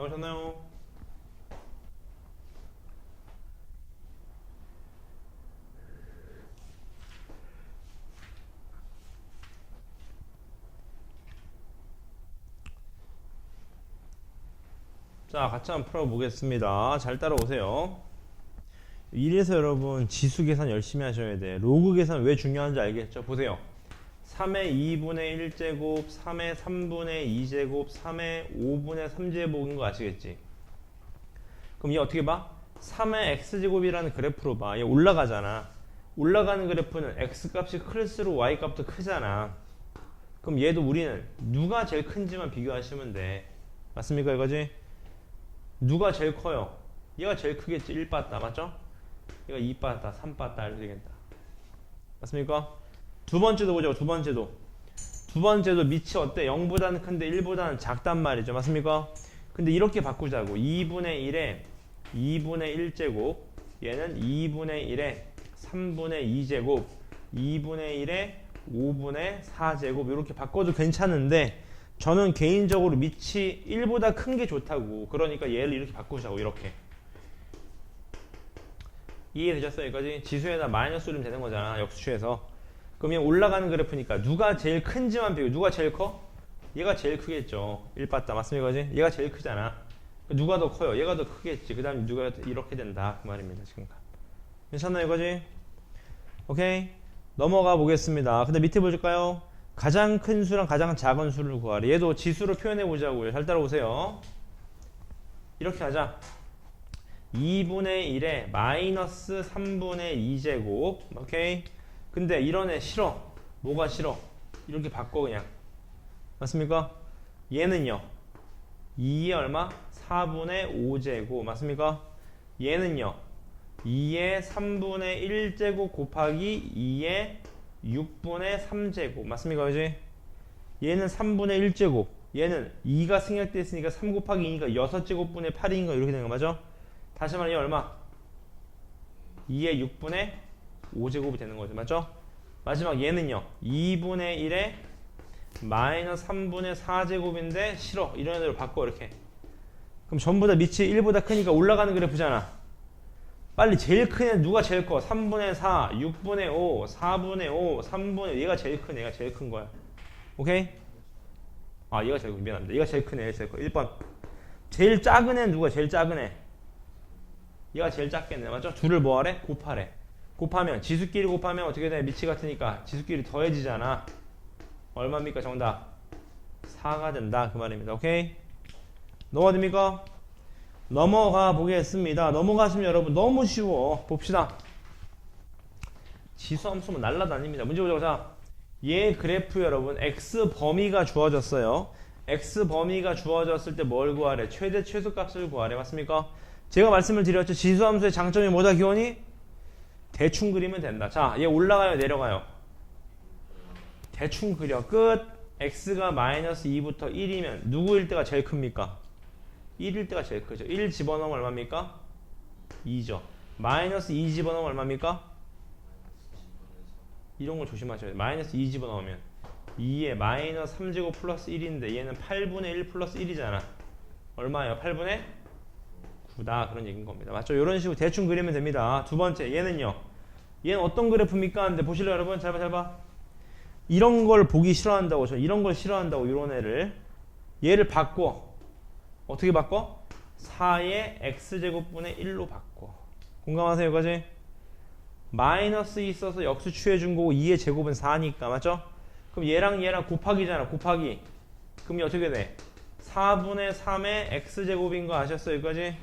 나오셨나요? 자, 같이 한번 풀어보겠습니다. 잘 따라오세요. 이래서 여러분 지수 계산 열심히 하셔야 돼. 로그 계산 왜 중요한지 알겠죠? 보세요. 3의 2분의 1제곱, 3의 3분의 2제곱, 3의 5분의 3제곱인 거 아시겠지? 그럼 얘 어떻게 봐? 3의 x제곱이라는 그래프로 봐. 얘 올라가잖아. 올라가는 그래프는 x값이 클수록 y값도 크잖아. 그럼 얘도 우리는 누가 제일 큰지만 비교하시면 돼. 맞습니까 이거지? 누가 제일 커요? 얘가 제일 크겠지. 1 빠따 맞죠? 얘가 2 빠따 3 빠따 이렇게 되겠다. 맞습니까? 두 번째도 보죠. 두 번째도 밑이 어때? 0보다는 큰데 1보다는 작단 말이죠. 맞습니까? 근데 이렇게 바꾸자고. 2분의 1에 2분의 1제곱, 얘는 2분의 1에 3분의 2제곱, 2분의 1에 5분의 4제곱 이렇게 바꿔도 괜찮은데 저는 개인적으로 밑이 1보다 큰 게 좋다고. 그러니까 얘를 이렇게 바꾸자고. 이렇게 이해되셨어요? 여기까지? 지수에다 마이너스 올리면 되는 거잖아. 역수치에서. 그러면 올라가는 그래프니까 누가 제일 큰지만 비교. 누가 제일 커? 얘가 제일 크겠죠. 1 빠따 맞습니까? 이거지? 얘가 제일 크잖아. 누가 더 커요? 얘가 더 크겠지. 그 다음에 누가 이렇게 된다. 그 말입니다. 지금. 괜찮나요? 이거지? 오케이? 넘어가 보겠습니다. 근데 밑에 보실까요? 가장 큰 수랑 가장 작은 수를 구하래. 얘도 지수로 표현해 보자고요. 잘 따라오세요. 이렇게 하자. 2분의 1에 마이너스 3분의 2제곱. 오케이? 근데 이런 애 싫어. 뭐가 싫어? 이렇게 바꿔 그냥. 맞습니까? 얘는요. 2에 얼마? 4분의 5제곱. 맞습니까? 얘는요. 2에 3분의 1제곱 곱하기 2에 6분의 3제곱. 맞습니까? 그지? 얘는 3분의 1제곱. 얘는 2가 승역돼 있으니까 3 곱하기 2니까 6제곱분의 8인가 이렇게 되는 거 맞아? 다시 말하면 얘 얼마? 2에 6분의 5제곱이 되는 거죠. 맞죠? 마지막 얘는요. 2분의 1에 마이너스 3분의 4제곱인데 싫어. 이런 애들로 바꿔 이렇게. 그럼 전부 다 밑이 1보다 크니까 올라가는 그래프잖아. 빨리 제일 큰 애 누가 제일 커? 3분의 4, 6분의 5, 4분의 5, 3분의 5. 얘가 제일 큰 애가 제일 큰 거야. 오케이? 아 얘가 제일 미안합니다. 얘가 제일 큰 애, 제일 커. 1번. 제일 작은 애는 누가 제일 작은 애? 얘가 제일 작겠네. 맞죠? 둘을 뭐 하래? 곱하래. 곱하면 지수끼리 곱하면 어떻게 돼? 밑이 같으니까 지수끼리 더해지잖아. 얼마입니까? 정답 4가 된다. 그 말입니다. 오케이? 넘어가 됩니까? 넘어가 보겠습니다. 넘어가시면 여러분 너무 쉬워. 봅시다. 지수함수면 날라다닙니다. 문제 보자고. 자, 얘 그래프 여러분 x 범위가 주어졌어요. x 범위가 주어졌을 때 뭘 구하래? 최대 최소값을 구하래. 맞습니까? 제가 말씀을 드렸죠. 지수함수의 장점이 뭐다 기원이? 대충 그리면 된다. 자, 얘 올라가요 내려가요? 대충 그려. 끝. x가 마이너스 2부터 1이면 누구일 때가 제일 큽니까? 1일 때가 제일 크죠. 1 집어넣으면 얼마입니까? 2죠. 마이너스 2 집어넣으면 얼마입니까? 이런 걸 조심하셔야 돼요. 마이너스 2 집어넣으면 2에 마이너스 3제곱 플러스 1인데 얘는 8분의 1 플러스 1이잖아. 얼마예요? 8분의 9다. 그런 얘기인 겁니다. 맞죠? 이런 식으로 대충 그리면 됩니다. 두 번째 얘는요. 얘는 어떤 그래프입니까? 근데 보실래요 여러분? 잘 봐, 잘 봐. 이런 걸 보기 싫어한다고. 저 이런 걸 싫어한다고. 이런 애를. 얘를 바꿔. 어떻게 바꿔? 4의 x제곱분의 1로 바꿔. 공감하세요? 여기까지? 마이너스 있어서 역수 취해준 거고 2의 제곱은 4니까. 맞죠? 그럼 얘랑 얘랑 곱하기잖아. 곱하기. 그럼 어떻게 돼? 4분의 3의 x제곱인 거 아셨어요? 여기까지?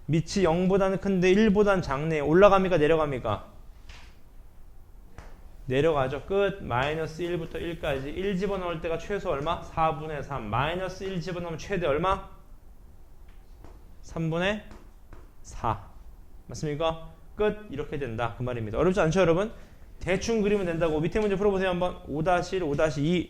밑이 0보다는 큰데 1보다는 작네. 올라갑니까? 내려갑니까? 내려가죠. 끝. 마이너스 1부터 1까지 1 집어넣을 때가 최소 얼마? 4분의 3. 마이너스 1 집어넣으면 최대 얼마? 3분의 4. 맞습니까? 끝. 이렇게 된다. 그 말입니다. 어렵지 않죠 여러분? 대충 그리면 된다고. 밑에 문제 풀어보세요 한번. 5-1, 5-2.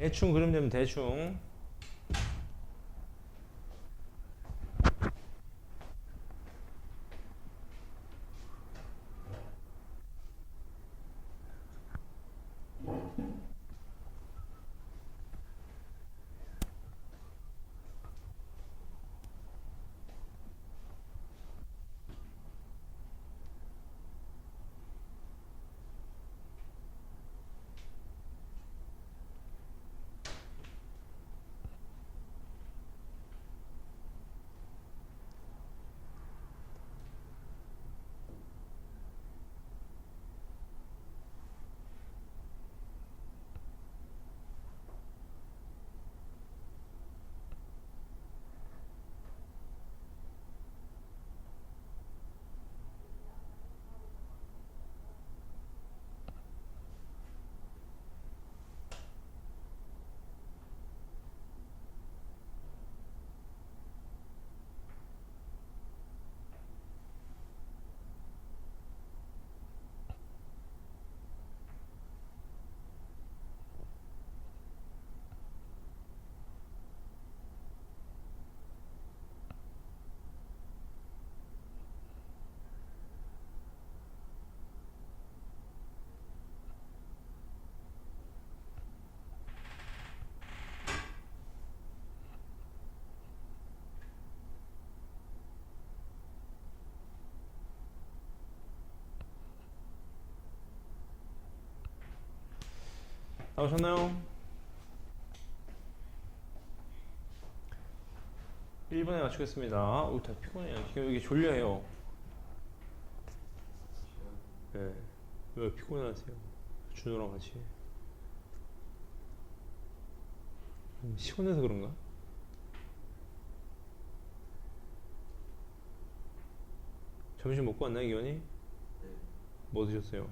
대충 그리면 되면 대충. 나오셨나요? 1번에 맞추겠습니다. 오, 다 피곤해요. 지금 여기 졸려해요. 네. 왜 피곤하세요? 준호랑 같이. 시원해서 그런가? 점심 먹고 왔나요, 기현이? 네. 뭐 드셨어요?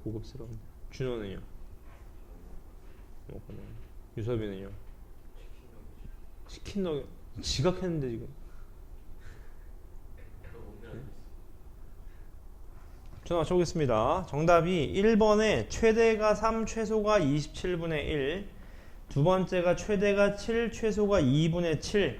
고급스러운데. 준호는요? 먹었네. 유섭이는요? 치킨 너겟. 지각했는데 지금. 전화 맞춰보겠습니다. 정답이 1번에 최대가 3, 최소가 27분의 1, 두 번째가 최대가 7, 최소가 2분의 7,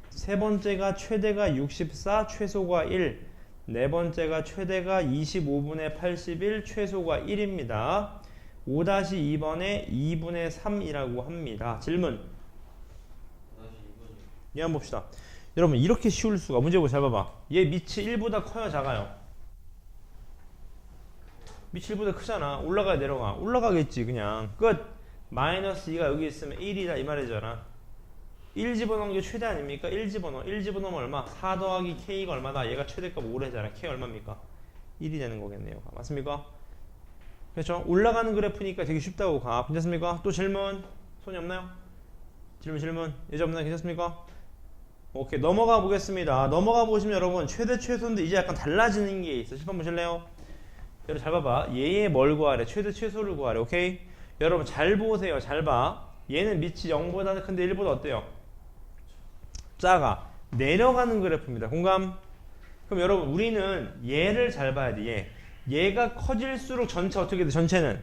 세 번째가 최대가 64, 최소가 1, 네 번째가 최대가 25분의 81, 최소가 1입니다. 5-2번에 2분의 3이라고 합니다. 질문. 얘 한번 봅시다. 여러분 이렇게 쉬울 수가. 문제 보고 잘 봐봐. 얘 밑이 1보다 커요, 작아요? 밑이 1보다 크잖아. 올라가야 내려가. 올라가겠지 그냥. 끝. 마이너스 2가 여기 있으면 1이다 이 말이잖아. 1 집어넣은 게 최대 아닙니까? 1 집어넣어. 1 집어넣으면 얼마? 4 더하기 K가 얼마다? 얘가 최대값 5래잖아. K 얼마입니까? 1이 되는 거겠네요. 맞습니까? 그렇죠? 올라가는 그래프니까 되게 쉽다고 가. 괜찮습니까? 또 질문? 손이 없나요? 질문. 예제 없나요? 괜찮습니까? 오케이. 넘어가 보겠습니다. 넘어가 보시면 여러분 최대 최소인데 이제 약간 달라지는 게 있어. 10번 보실래요? 여러분 잘 봐봐. 얘의 뭘 구하래? 최대 최소를 구하래. 오케이? 여러분 잘 보세요. 잘 봐. 얘는 밑이 0보다 큰데 1보다 어때요? 작아. 내려가는 그래프입니다. 공감? 그럼 여러분 우리는 얘를 잘 봐야 돼. 얘가 커질수록 전체 어떻게 돼? 전체는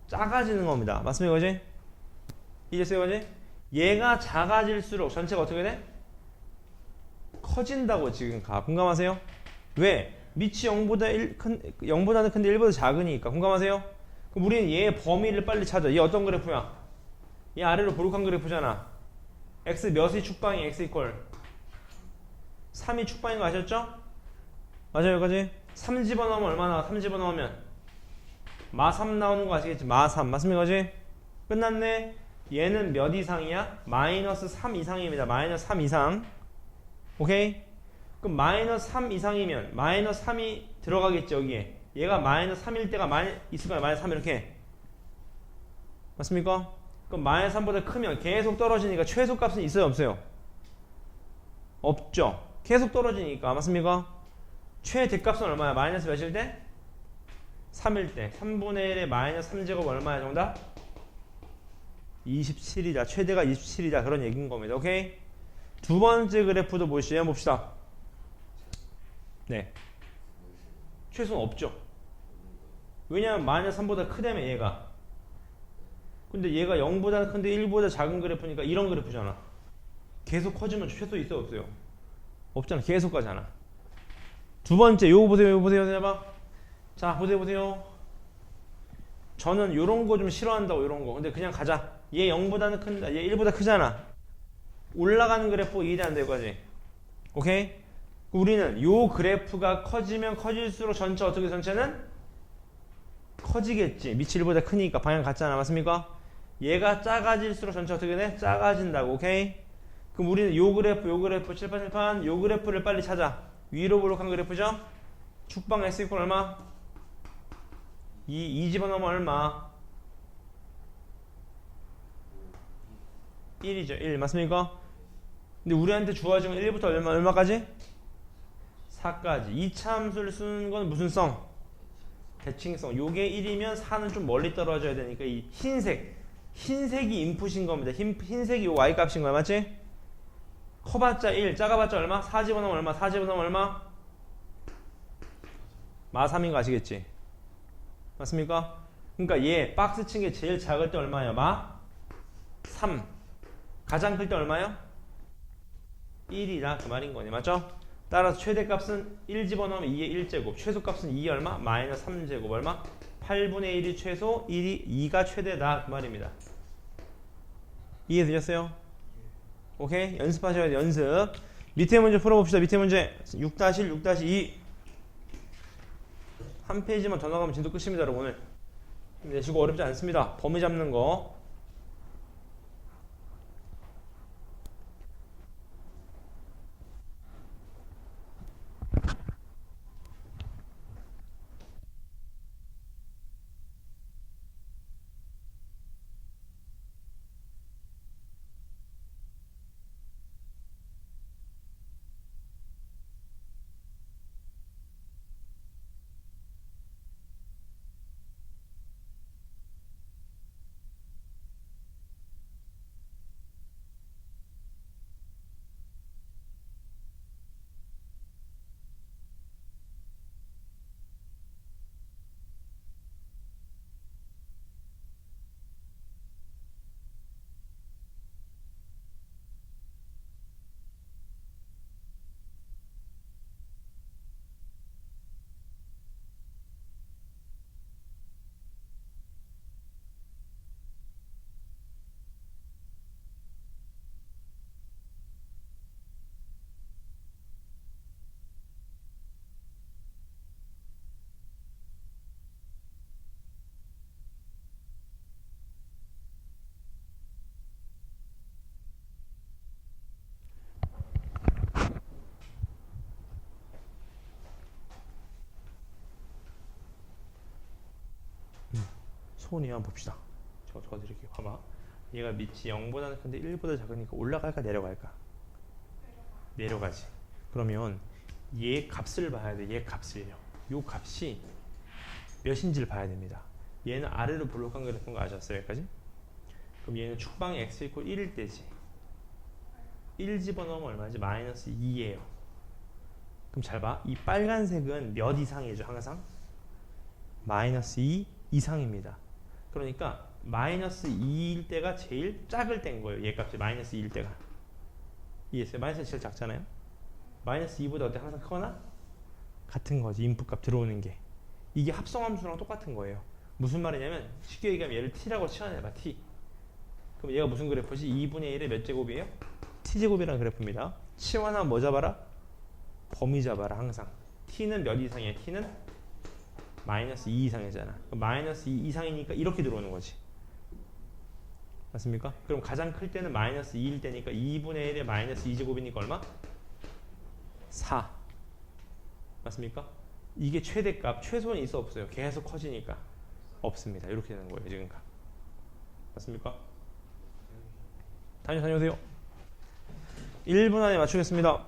작아지는 겁니다. 맞습니까? 그지? 이제어요 그지? 얘가 작아질수록 전체가 어떻게 돼? 커진다고 지금 가. 공감하세요? 왜? 밑이 0보다는 큰데 1보다 작으니까. 공감하세요? 그럼 우리는 얘의 범위를 빨리 찾아. 얘 어떤 그래프야? 얘 아래로 보룩한 그래프잖아. x 몇이 축방이 x 이퀄 3이 축방인 거 아셨죠? 맞아요, 여기까지? 3 집어넣으면 얼마나? 3 집어넣으면 마3 나오는 거 아시겠지? 마3 맞습니까? 그지? 끝났네. 얘는 몇 이상이야? 마이너스 3 이상입니다. 마이너스 3 이상. 오케이? 그럼 마이너스 3 이상이면 마이너스 3이 들어가겠지 여기에. 얘가 마이너스 3일 때가 있을 거야. 마이너스 3 이렇게. 맞습니까? 그럼 마이너스 3보다 크면 계속 떨어지니까 최소값은 있어요 없어요? 없죠. 계속 떨어지니까. 맞습니까? 최대값은 얼마야? 마이너스 몇일 때? 3일 때. 3분의 1에 마이너스 3제곱 얼마야 정답? 27이다. 최대가 27이다. 그런 얘기인 겁니다. 오케이? 두 번째 그래프도 보시죠. 봅시다. 네. 최소는 없죠. 왜냐하면 마이너스 3보다 크다며 얘가. 근데 얘가 0보다 큰데 1보다 작은 그래프니까 이런 그래프잖아. 계속 커지면 최소 있어 없어요? 없잖아. 계속 가잖아. 두 번째 요거 보세요. 요거 보세요. 해봐. 자 보세요. 저는 요런 거 좀 싫어한다고 요런 거. 근데 그냥 가자. 얘 0보다는 큰다. 얘 1보다 크잖아. 올라가는 그래프 이해 안 되고까지. 오케이? 우리는 요 그래프가 커지면 커질수록 전체 어떻게 전체는 커지겠지. 밑이 1보다 크니까 방향 같잖아. 맞습니까? 얘가 작아질수록 전체 어떻게 돼? 작아진다고. 오케이? 그럼 우리는 요 그래프 칠판칠판 요 그래프를 빨리 찾아. 위로 볼록한 그래프죠? 축방 S 이퀄 얼마? 2 집어넣으면 얼마? 1이죠. 1 맞습니까? 근데 우리한테 주어진 건 1부터 얼마까지? 4까지. 이차함수를 쓰는 건 무슨 성? 대칭성. 요게 1이면 4는 좀 멀리 떨어져야 되니까 이 흰색이 인풋인 겁니다. 흰색이 요 y 값인 거야. 맞지? 커봤자 1, 작아봤자 얼마? 4 집어넣으면 얼마? 4 집어넣으면 얼마? 마 3인 거 아시겠지? 맞습니까? 그러니까 얘 박스 친 게 제일 작을 때 얼마예요? 마 3. 가장 클 때 얼마예요? 1이라 그 말인 거네. 맞죠? 따라서 최대값은 1 집어넣으면 2의 1제곱, 최소값은 2 얼마? 마이너스 3제곱 얼마? 8분의 1이 최소, 2가 최대다 그 말입니다. 이해되셨어요? 오케이? 연습하셔야 돼. 연습. 밑에 문제 풀어봅시다. 밑에 문제 6-1, 6-2 한 페이지만 더 나가면 진도 끝입니다. 여러분 오늘 내시고 어렵지 않습니다. 범위 잡는 거. 소원이 한번 봅시다. 제가 적어드릴게요. 봐봐. 얘가 밑이 0보다는 큰데 1보다 작으니까 올라갈까 내려갈까? 내려가지. 그러면 얘 값을 봐야 돼. 얘 값을요. 요 값이 몇인지를 봐야 됩니다. 얘는 아래로 볼록한 그래프인 거 아셨어요? 여기까지? 그럼 얘는 축방이 x 이퀄 1일 때지. 1 집어넣으면 얼마지? 마이너스 2예요. 그럼 잘 봐. 이 빨간색은 몇 이상이죠? 항상? 마이너스 2 이상입니다. 그러니까 마이너스 2일 때가 제일 작을 때인 거예요. 얘 값이 마이너스 2일 때가. 이해했어요? 마이너스 제일 작잖아요. 마이너스 2보다 어때? 항상 크거나? 같은 거지. 인풋값 들어오는 게. 이게 합성함수랑 똑같은 거예요. 무슨 말이냐면 쉽게 얘기하면 얘를 t라고 치환해봐. t. 그럼 얘가 무슨 그래프지? 2분의 1의 몇 제곱이에요? t제곱이라는 그래프입니다. 치환하면 뭐 잡아라? 범위 잡아라. 항상. t는 몇 이상이야? t는 마이너스 2 이상이잖아. 마이너스 2 이상이니까 이렇게 들어오는 거지. 맞습니까? 그럼 가장 클 때는 마이너스 2일 때니까 2분의 1에 마이너스 2제곱이니까 얼마? 4. 맞습니까? 이게 최대값, 최소는 있어 없어요? 계속 커지니까 없습니다. 이렇게 되는 거예요. 지금. 맞습니까? 다녀오세요. 1분 안에 맞추겠습니다.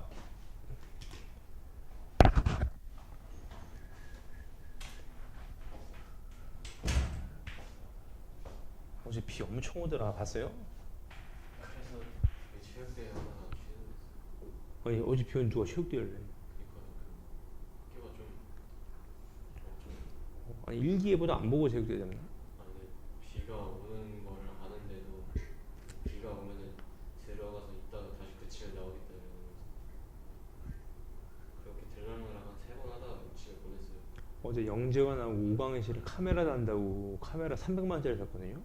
어제 비 엄청 오더라. 봤어요? 그래서 체육대회 하나 취소됐어요. 어제 비 오는 누가 체육대회를 해? 그러니까 아니 일기예보도 안 보고 제육대에 잡나? 근데 비가 오는 걸 아는데도 비가 오면은 들어가서 있다가 다시 그치면 나오겠다 이러면서 그렇게 들락날락 한 3번 하다가 집에 보냈어요. 어제 영재관하고 오광희 씨를 카메라 단다고 카메라 300만 원짜리 샀거든요.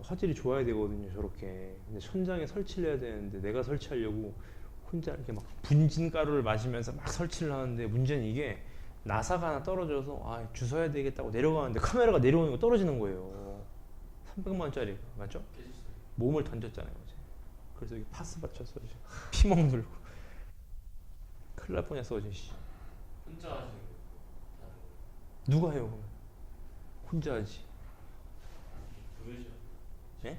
화질이 좋아야 되거든요 저렇게. 근데 천장에 설치를 해야 되는데 내가 설치하려고 혼자 이렇게 막 분진 가루를 마시면서 막 설치를 하는데 문제는 이게 나사가 하나 떨어져서 아 주워야 되겠다고 내려가는데 카메라가 내려오는 거 떨어지는 거예요. 300만 원짜리 맞죠? 깨졌어요. 몸을 던졌잖아요 어제. 그래서 여기 파스 받쳤어 어제. 피멍 들고 큰일 날 뻔했어 어제. 씨. 혼자 하시는 거예요? 다른 거 누가 해요 그러면? 혼자 하지. 부르죠. 예?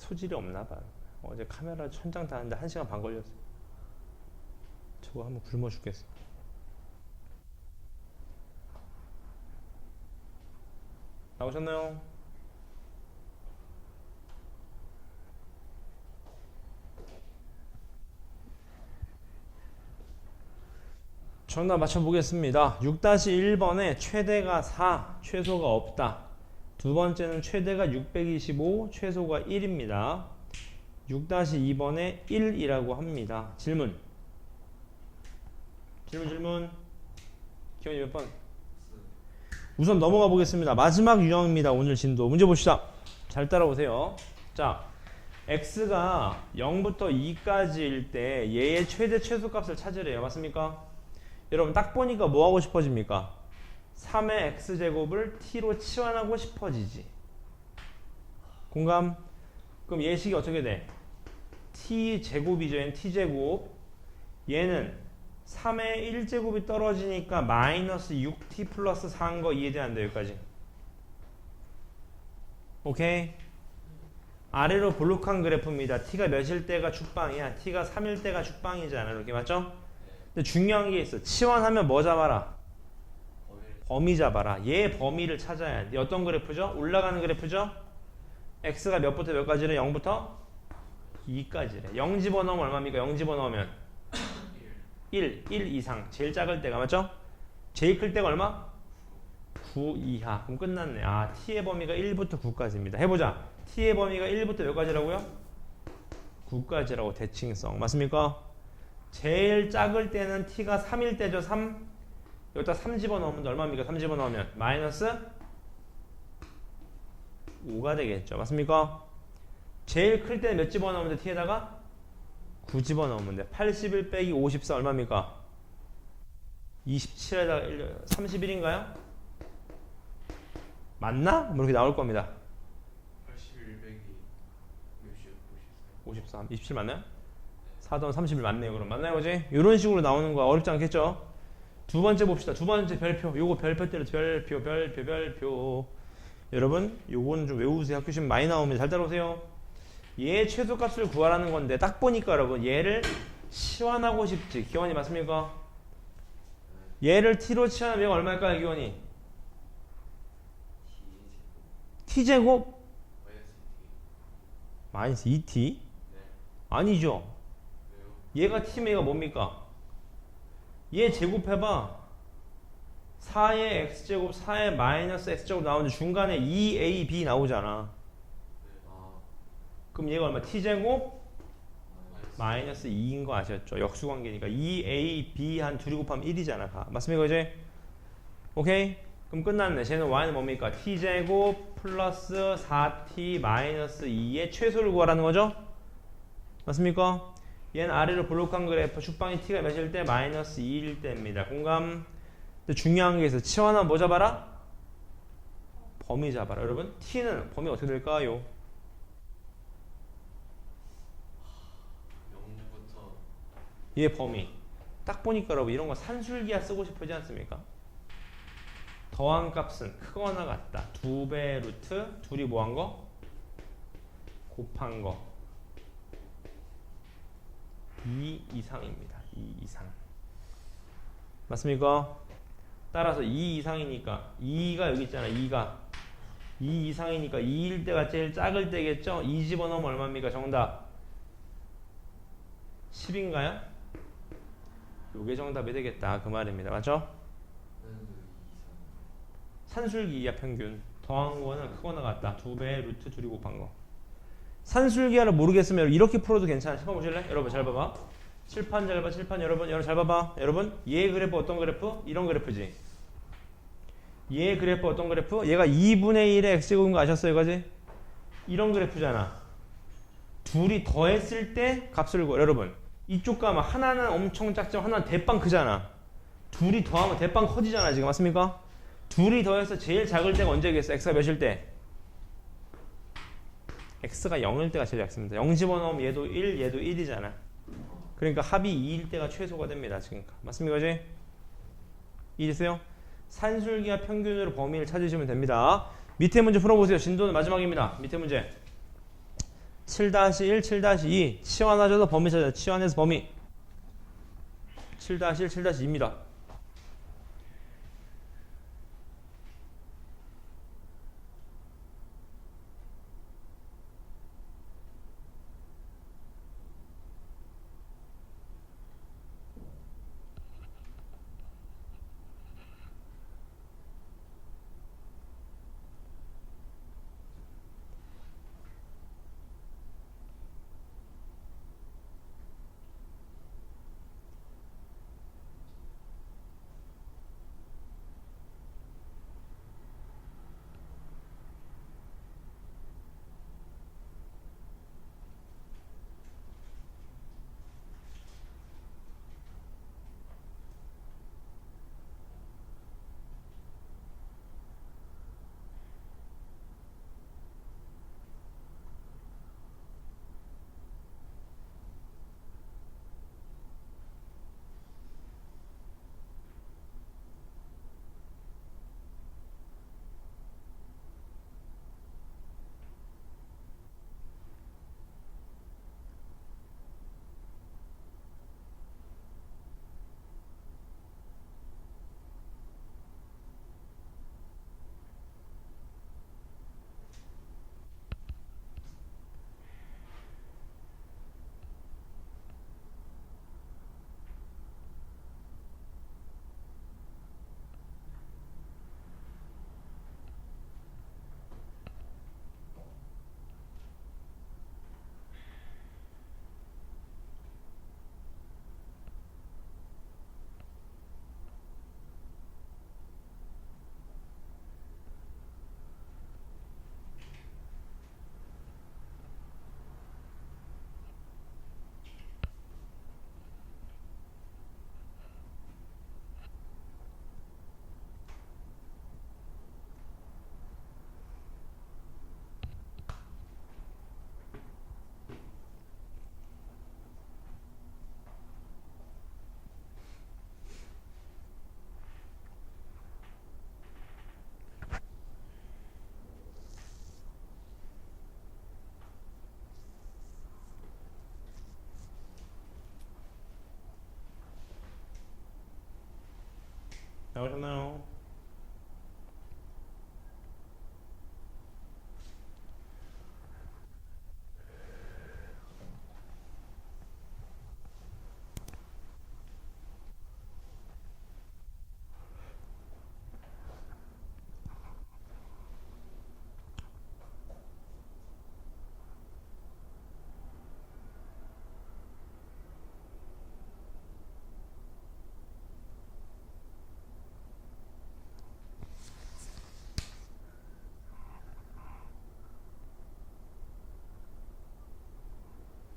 소질이 없나 봐요. 어제 카메라 천장 다는데 1시간 반 걸렸어. 저거 한번 굶어 죽겠어. 나오셨나요? 정답 맞춰보겠습니다. 6-1번에 최대가 4, 최소가 없다. 두 번째는 최대가 625, 최소가 1입니다. 6-2번에 1이라고 합니다. 질문. 질문. 기원이 몇 번? 우선 넘어가 보겠습니다. 마지막 유형입니다. 오늘 진도. 문제 봅시다. 잘 따라오세요. 자, x가 0부터 2까지일 때 얘의 최대 최소값을 찾으래요. 맞습니까? 여러분 딱 보니까 뭐 하고 싶어집니까? 3의 x제곱을 t로 치환하고 싶어지지. 공감? 그럼 예식이 어떻게 돼? t제곱이죠. 얘는 t제곱. 얘는 3의 1제곱이 떨어지니까 마이너스 6t 플러스 4인 거 이해돼 안 돼? 여기까지. 오케이? 아래로 볼록한 그래프입니다. t가 몇일 때가 죽방이야? t가 3일 때가 죽방이잖아. 이렇게 맞죠? 근데 중요한 게 있어. 치환하면 뭐 잡아라? 범위 잡아라. 얘 범위를 찾아야 돼. 어떤 그래프죠? 올라가는 그래프죠? x가 몇부터 몇까지래? 0부터 2까지래. 0 집어넣으면 얼마입니까? 0 집어넣으면 1 이상. 제일 작을 때가 맞죠? 제일 클 때가 얼마? 9 이하. 그럼 끝났네. 아, t의 범위가 1부터 9까지입니다. 해보자. t의 범위가 1부터 몇까지라고요? 9까지라고 대칭성. 맞습니까? 제일 작을 때는 t가 3일 때죠. 3. 여기다 3 집어넣으면 얼마입니까? 3 집어넣으면 마이너스 5가 되겠죠. 맞습니까? 제일 클 때는 몇 집어넣으면 돼? t에다가 9 집어넣으면 돼. 81 빼기 54 얼마입니까? 27에다가 31인가요? 맞나? 뭐 이렇게 나올 겁니다. 81 빼기 53. 27 맞나요? 4던 31 맞네요. 그럼 맞나요, 어제? 이런 식으로 나오는 거 어렵지 않겠죠? 두 번째 봅시다. 두 번째 별표. 요거 별표대로 별표. 여러분, 요거는 좀 외우세요. 학교 시험 많이 나오면 잘 따라오세요. 얘 최소값을 구하라는 건데 딱 보니까 여러분 얘를 치환하고 싶지. 기원이 맞습니까? 얘를 t로 치환하면 얼마일까요, 기원이? t제곱 마이너스 2t? 아니죠. 얘가 t면 얘가 뭡니까? 얘 제곱해봐. 4의 x제곱 4의 마이너스 x제곱 나오는데 중간에 2ab 나오잖아. 그럼 얘가 얼마? t제곱 마이너스 2인 거 아셨죠? 역수관계니까 2ab 한 둘이 곱하면 1이잖아. 맞습니까 이제? 오케이? 그럼 끝났네. 쟤는 y는 뭡니까? t제곱 플러스 4t 마이너스 2의 최소를 구하라는 거죠? 맞습니까? 얘는 아래로 볼록한 그래프 축방이 t가 몇일 때? 마이너스 2일 때입니다. 공감? 근데 중요한 게 있어. 치환하면 뭐 잡아라? 범위 잡아라. 여러분 t는 범위 어떻게 될까요? 0부터 얘 범위 딱 보니까 여러분 이런 거 산술기하 쓰고 싶지 않습니까? 더한 값은 크거나 같다. 2배 루트 둘이 뭐한 거? 곱한 거 2 이상입니다. 2 이상 맞습니까? 따라서 2 이상이니까 2가 여기 있잖아. 2가 2 이상이니까 2일 때가 제일 작을 때겠죠? 2 집어넣으면 얼마입니까? 정답 10인가요? 요게 정답이 되겠다 그 말입니다. 맞죠? 산술기하 평균 더한 거는 크거나 같다. 2배 루트 2이 곱한 거. 산술기하를 모르겠으면 여러분 이렇게 풀어도 괜찮아. 한번 보실래? 여러분 잘 봐봐. 칠판 잘 봐. 칠판 여러분 잘 봐봐. 여러분 얘 그래프 어떤 그래프? 이런 그래프지. 얘 그래프 어떤 그래프? 얘가 2분의 1의 x제곱인 거 아셨어요? 이거지? 이런 그래프잖아. 둘이 더했을 때 값을 구해. 여러분 이쪽 가면 하나는 엄청 작지만 하나는 대빵 크잖아. 둘이 더하면 대빵 커지잖아 지금. 맞습니까? 둘이 더해서 제일 작을 때가 언제겠어? x가 몇일 때? x가 0일 때가 제일 작습니다. 0 집어넣으면 얘도 1, 얘도 1이잖아. 그러니까 합이 2일 때가 최소가 됩니다. 지금. 맞습니까? 그지? 이해됐어요? 산술기하 평균으로 범위를 찾으시면 됩니다. 밑에 문제 풀어보세요. 진도는 마지막입니다. 밑에 문제 7-1, 7-2 치환하셔서 범위 찾아요. 치환해서 범위 7-1, 7-2입니다. 나오셨나요?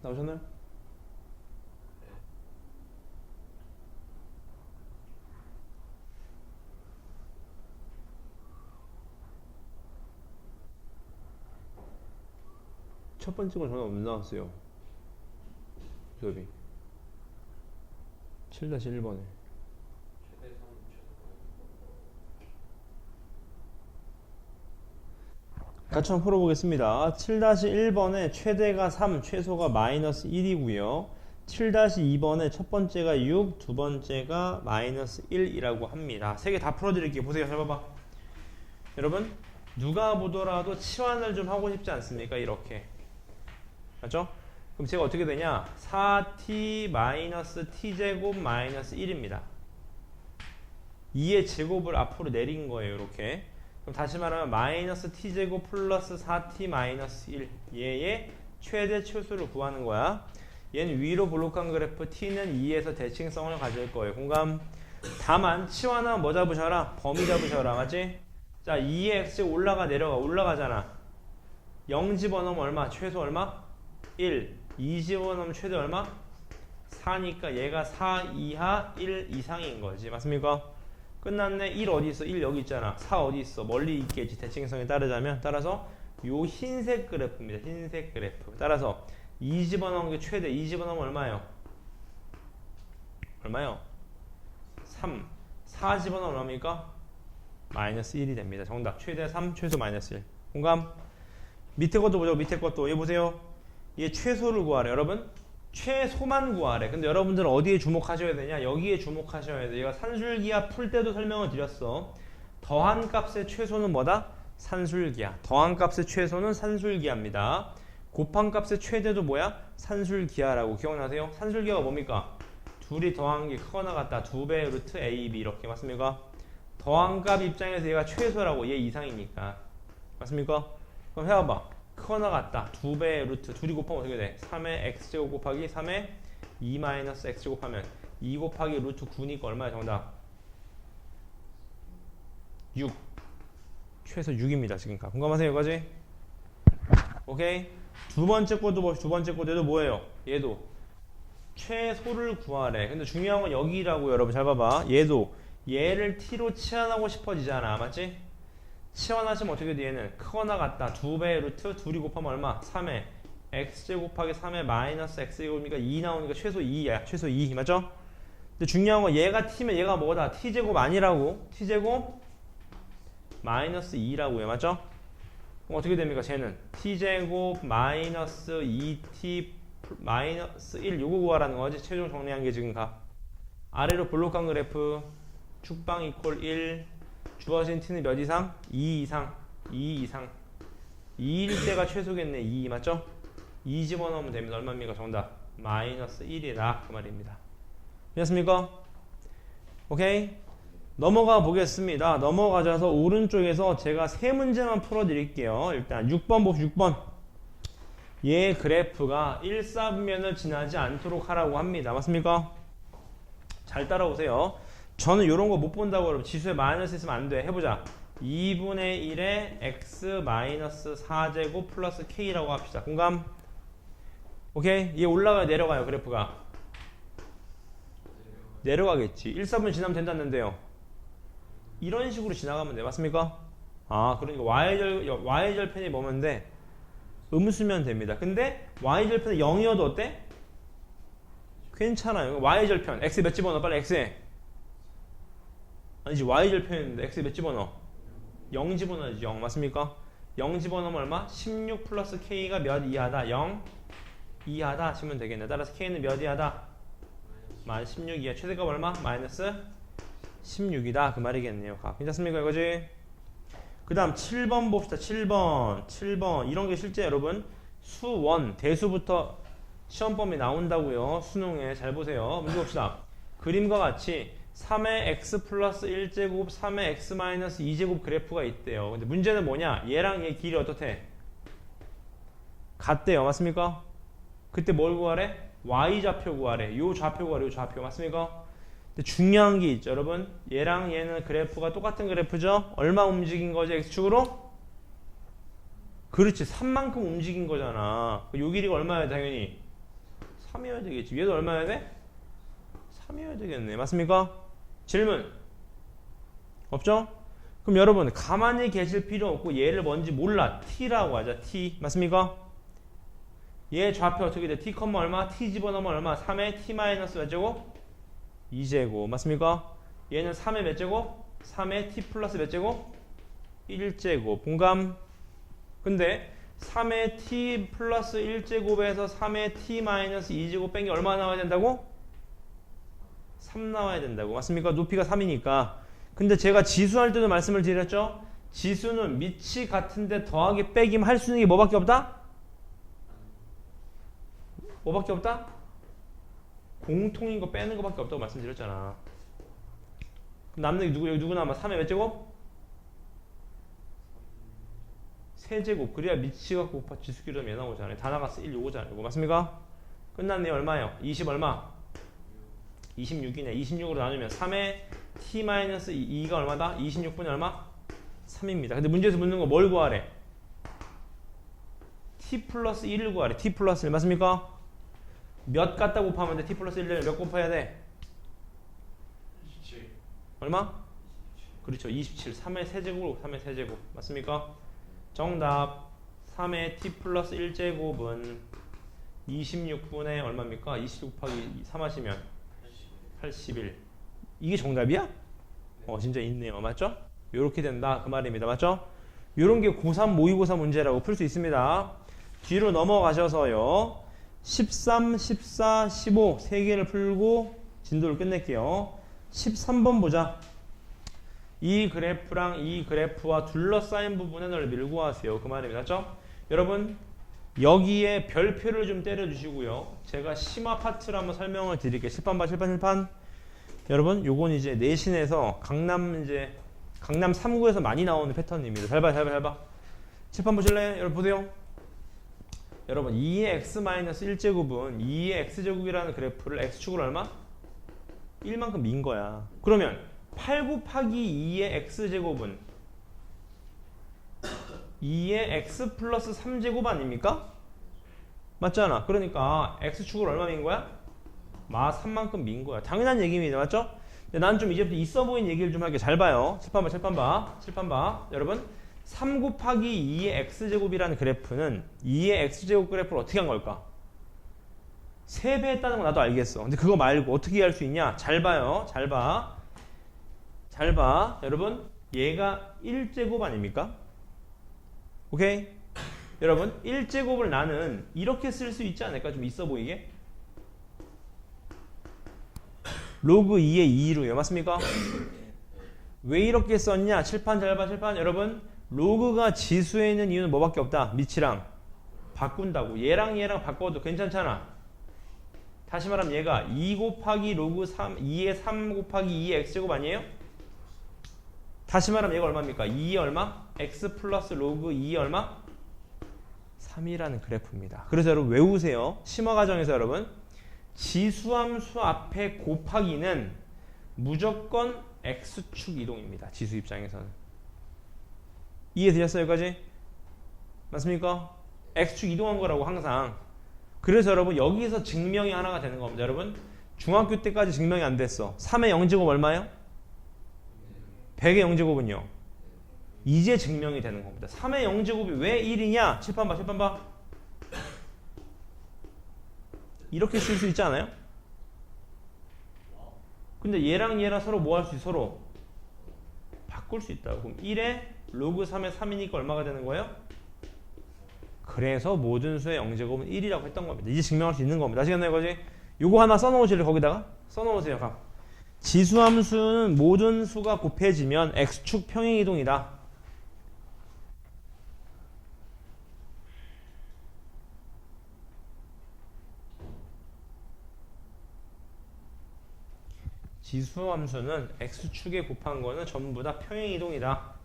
나오셨나요? 첫 번째 건 전화 못 나왔어요. 기업이 7-1번에 최대 3 같이 한번 풀어보겠습니다. 7-1번에 최대가 3, 최소가 마이너스 1이고요. 7-2번에 첫 번째가 6, 두 번째가 마이너스 1이라고 합니다. 세 개 다 풀어드릴게요. 보세요. 잘 봐봐. 여러분 누가 보더라도 치환을 좀 하고 싶지 않습니까? 이렇게. 맞죠? 그럼 제가 어떻게 되냐? 4t 마이너스 t제곱 마이너스 1입니다. 2의 제곱을 앞으로 내린 거예요. 이렇게. 그럼 다시 말하면 마이너스 t제곱 플러스 4t 마이너스 1 얘의 최대 최소를 구하는 거야. 얘는 위로 볼록한 그래프 t는 2에서 대칭성을 가질 거예요. 공감. 다만 치환하면 뭐 잡으셔라? 범위 잡으셔라. 맞지? 자 2의 x가 올라가잖아. 0 집어넣으면 얼마? 최소 얼마? 1. 2 집어넣으면 최대 얼마? 4니까 얘가 4 이하 1 이상인 거지. 맞습니까? 끝났네. 1 어디 있어? 1 여기 있잖아. 4 어디 있어? 멀리 있겠지. 대칭성에 따르자면. 따라서 요 흰색 그래프입니다. 흰색 그래프. 따라서 2 집어넣은 게 최대. 2 집어넣으면 얼마예요? 얼마요? 3. 4 집어넣으면 얼마입니까? 마이너스 1이 됩니다. 정답. 최대 3, 최소 마이너스 1. 공감? 밑에 것도 보죠. 밑에 것도. 얘 보세요. 얘 최소를 구하래. 여러분. 최소만 구하래. 근데 여러분들은 어디에 주목하셔야 되냐? 여기에 주목하셔야 돼. 얘가 산술기하 풀 때도 설명을 드렸어. 더한 값의 최소는 뭐다? 산술기하. 더한 값의 최소는 산술기하입니다. 곱한 값의 최대도 뭐야? 산술기하라고. 기억나세요? 산술기하가 뭡니까? 둘이 더한 게 크거나 같다. 2배 루트 AB 이렇게. 맞습니까? 더한 값 입장에서 얘가 최소라고. 얘 이상이니까. 맞습니까? 그럼 해봐봐. 크거나 같다. 2배의 루트. 둘이 곱하면 어떻게 돼? 3의 x제곱 곱하기 3의 2 마이너스 x제곱 하면 2 곱하기 루트 9니까 얼마야 정답? 6. 최소 6입니다. 지금까지. 공감하세요? 이거지? 오케이? 두 번째 것도 뭐, 두 번째 것도 뭐예요? 얘도 최소를 구하래. 근데 중요한 건 여기라고. 여러분 잘 봐봐. 얘도 얘를 t로 치환하고 싶어지잖아. 맞지? 치환하시면 어떻게 돼? 얘는 크거나 같다. 2배의 루트. 둘이 곱하면 얼마? 3의 x제곱 곱하기 3의 마이너스 x제곱이니까 2 나오니까 최소 2야. 최소 2. 맞죠? 근데 중요한 건 얘가 t면 얘가 뭐다? t제곱 아니라고. t제곱 마이너스 2라고요. 맞죠? 그럼 어떻게 됩니까? 쟤는 t제곱 마이너스 2t 마이너스 1 요거 구하라는 거지. 최종 정리한 게 지금 가. 아래로 볼록한 그래프 축방 이퀄 1 주어진 t는 몇 이상? 2 이상. 2 이상. 2일 때가 최소겠네. 2 맞죠? 2 집어넣으면 됩니다. 얼마입니까? 정답. 마이너스 1이다. 그 말입니다. 됐습니까? 오케이? 넘어가 보겠습니다. 넘어가셔서 오른쪽에서 제가 세 문제만 풀어드릴게요. 일단 6번 봅시다. 6번. 얘 그래프가 1사분면을 지나지 않도록 하라고 합니다. 맞습니까? 잘 따라오세요. 저는 이런 거 못 본다고 그러면 지수에 마이너스 있으면 안 돼. 해보자. 2분의 1에 x 마이너스 4제곱 플러스 k라고 합시다. 공감? 오케이? 얘 올라가요? 내려가요? 그래프가? 내려가겠지. 1사분 지나면 된다는데요. 이런 식으로 지나가면 돼. 맞습니까? 아, 그러니까 y절편이 뭐면 돼? 음수면 됩니다. 근데 y절편이 0이어도 어때? 괜찮아요. y절편. x 몇 집어넣어? 빨리 x에. 아니지, y절편인데 x 몇 집어넣어? 0 집어넣어야지. 0 맞습니까? 0 집어넣으면 얼마? 16 플러스 k가 몇 이하다? 0 이하다 치면 되겠네. 따라서 k는 몇 이하다? 마이너스 16 이하. 최대값 얼마? 마이너스 16이다. 그 말이겠네요. 괜찮습니까? 이거지? 그 다음 7번 봅시다. 7번 이런 게 실제 여러분 수원 대수부터 시험범위 나온다고요. 수능에. 잘 보세요. 문제 봅시다. 그림과 같이 3의 x 플러스 1제곱 3의 x 마이너스 2제곱 그래프가 있대요. 근데 문제는 뭐냐? 얘랑 얘 길이 어떻대? 같대요. 맞습니까? 그때 뭘 구하래? y좌표 구하래. 요 좌표 구하래. 요 좌표. 맞습니까? 근데 중요한 게 있죠. 여러분 얘랑 얘는 그래프가 똑같은 그래프죠? 얼마 움직인 거죠? x축으로? 그렇지. 3만큼 움직인 거잖아. 요 길이가 얼마야? 당연히 3이어야 되겠지. 얘도 얼마여야 돼? 3이어야 되겠네. 맞습니까? 질문 없죠? 그럼 여러분 가만히 계실 필요 없고 얘를 뭔지 몰라. t라고 하자. t. 맞습니까? 얘 좌표 어떻게 돼? t, 얼마? t 집어넣으면 얼마? 3의 t 마이너스 몇 제곱? 2제곱. 맞습니까? 얘는 3의 몇 제곱? 3의 t 플러스 몇 제곱? 1제곱. 공감? 근데 3의 t 플러스 1제곱에서 3의 t 마이너스 2제곱 뺀 게 얼마 나와야 된다고? 3 나와야 된다고. 맞습니까? 높이가 3이니까. 근데 제가 지수할 때도 말씀을 드렸죠? 지수는 밑이 같은데 더하기 빼기만 할 수 있는 게 뭐밖에 없다? 뭐밖에 없다? 공통인 거 빼는 거밖에 없다고 말씀드렸잖아. 그럼 남는 게 여기 누구 남아? 3의 몇 제곱? 세제곱. 그래야 밑이 갖고 곱하 지수끼리 얘 나오잖아요. 다 나갔어. 1 요거잖아요. 이거 맞습니까? 끝났네요. 얼마예요? 20 얼마? 26이네. 26으로 나누면 3의 t-2가 얼마다? 26분의 얼마? 3입니다. 근데 문제에서 묻는 거 뭘 구하래? t 플러스 1을 구하래. t 플러스 1 맞습니까? 몇 갖다 곱하면 돼? t 플러스 1을 몇 곱해야 돼? 27. 얼마? 그렇죠. 27. 3의 세제곱으로 3의 세제곱. 맞습니까? 정답. 3의 t 플러스 1제곱은 26분의 얼마입니까? 26 곱하기 3 하시면 81. 이게 정답이야? 진짜 있네요. 맞죠? 요렇게 된다. 그 말입니다. 맞죠? 요런 게 고3 모의고사 문제라고 풀 수 있습니다. 뒤로 넘어가셔서요. 13, 14, 15 세 개를 풀고 진도를 끝낼게요. 13번 보자. 이 그래프랑 이 그래프와 둘러싸인 부분의 넓이를 구하세요. 그 말입니다. 맞죠? 여러분 여기에 별표를 좀 때려주시고요. 제가 심화 파트를 한번 설명을 드릴게요. 칠판. 여러분 요건 이제 내신에서 강남 3구에서 많이 나오는 패턴입니다. 잘 봐. 칠판 보실래요? 여러분 보세요. 여러분 2의 x-1제곱은 2의 x제곱이라는 그래프를 x축으로 얼마? 1만큼 민 거야. 그러면 8 곱하기 2의 x제곱은 2의 x 플러스 3제곱 아닙니까? 맞잖아. 그러니까 x축으로 얼마 민 거야? 3만큼 민 거야. 당연한 얘기입니다. 맞죠? 근데 난 좀 이제부터 있어 보이는 얘기를 좀 할게. 잘 봐요. 칠판 봐. 여러분 3 곱하기 2의 x제곱이라는 그래프는 2의 x제곱 그래프를 어떻게 한 걸까? 3배 했다는 거 나도 알겠어. 근데 그거 말고 어떻게 할 수 있냐? 잘 봐요. 잘 봐. 여러분 얘가 1제곱 아닙니까? 오케이? 여러분 1제곱을 나는 이렇게 쓸 수 있지 않을까? 좀 있어 보이게. 로그 2의 2로요. 맞습니까? 왜 이렇게 썼냐? 칠판 잘 봐. 여러분 로그가 지수에 있는 이유는 뭐밖에 없다? 밑이랑 바꾼다고. 얘랑 바꿔도 괜찮잖아. 다시 말하면 얘가 2 곱하기 로그 3, 2의 3 곱하기 2의 x제곱 아니에요? 다시 말하면 얘가 얼마입니까? 2의 얼마? x 플러스 로그 2의 얼마? 3이라는 그래프입니다. 그래서 여러분 외우세요. 심화 과정에서 여러분 지수함수 앞에 곱하기는 무조건 x축 이동입니다. 지수 입장에서는. 이해되셨어요? 여기까지? 맞습니까? x축 이동한 거라고 항상. 그래서 여러분 여기서 증명이 하나가 되는 겁니다. 여러분 중학교 때까지 증명이 안 됐어. 3의 0제곱 얼마예요? 100의 0제곱은요? 이제 증명이 되는 겁니다. 3의 0제곱이 왜 1이냐? 칠판 봐. 이렇게 쓸 수 있지 않아요? 근데 얘랑 서로 뭐 할 수 있어? 서로 바꿀 수 있다고. 그럼 1에 로그 3의 3이니까 얼마가 되는 거예요? 그래서 모든 수의 0제곱은 1이라고 했던 겁니다. 이제 증명할 수 있는 겁니다. 아시겠나요? 거지? 요거 하나 써놓으실래요? 거기다가? 써놓으세요. 지수함수는 모든 수가 곱해지면 x축 평행이동이다. 지수함수는 x축에 곱한 거는 전부 다 평행이동이다.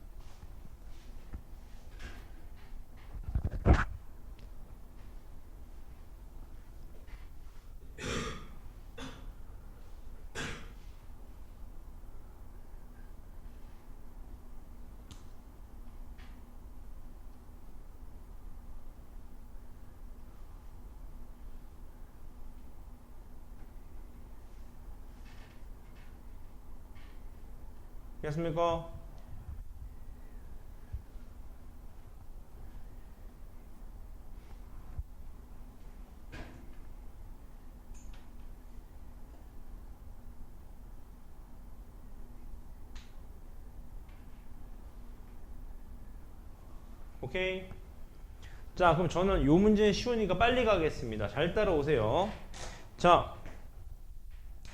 됐습니까? 오케이. 자, 그럼 저는 요 문제 쉬우니까 빨리 가겠습니다. 잘 따라오세요. 자,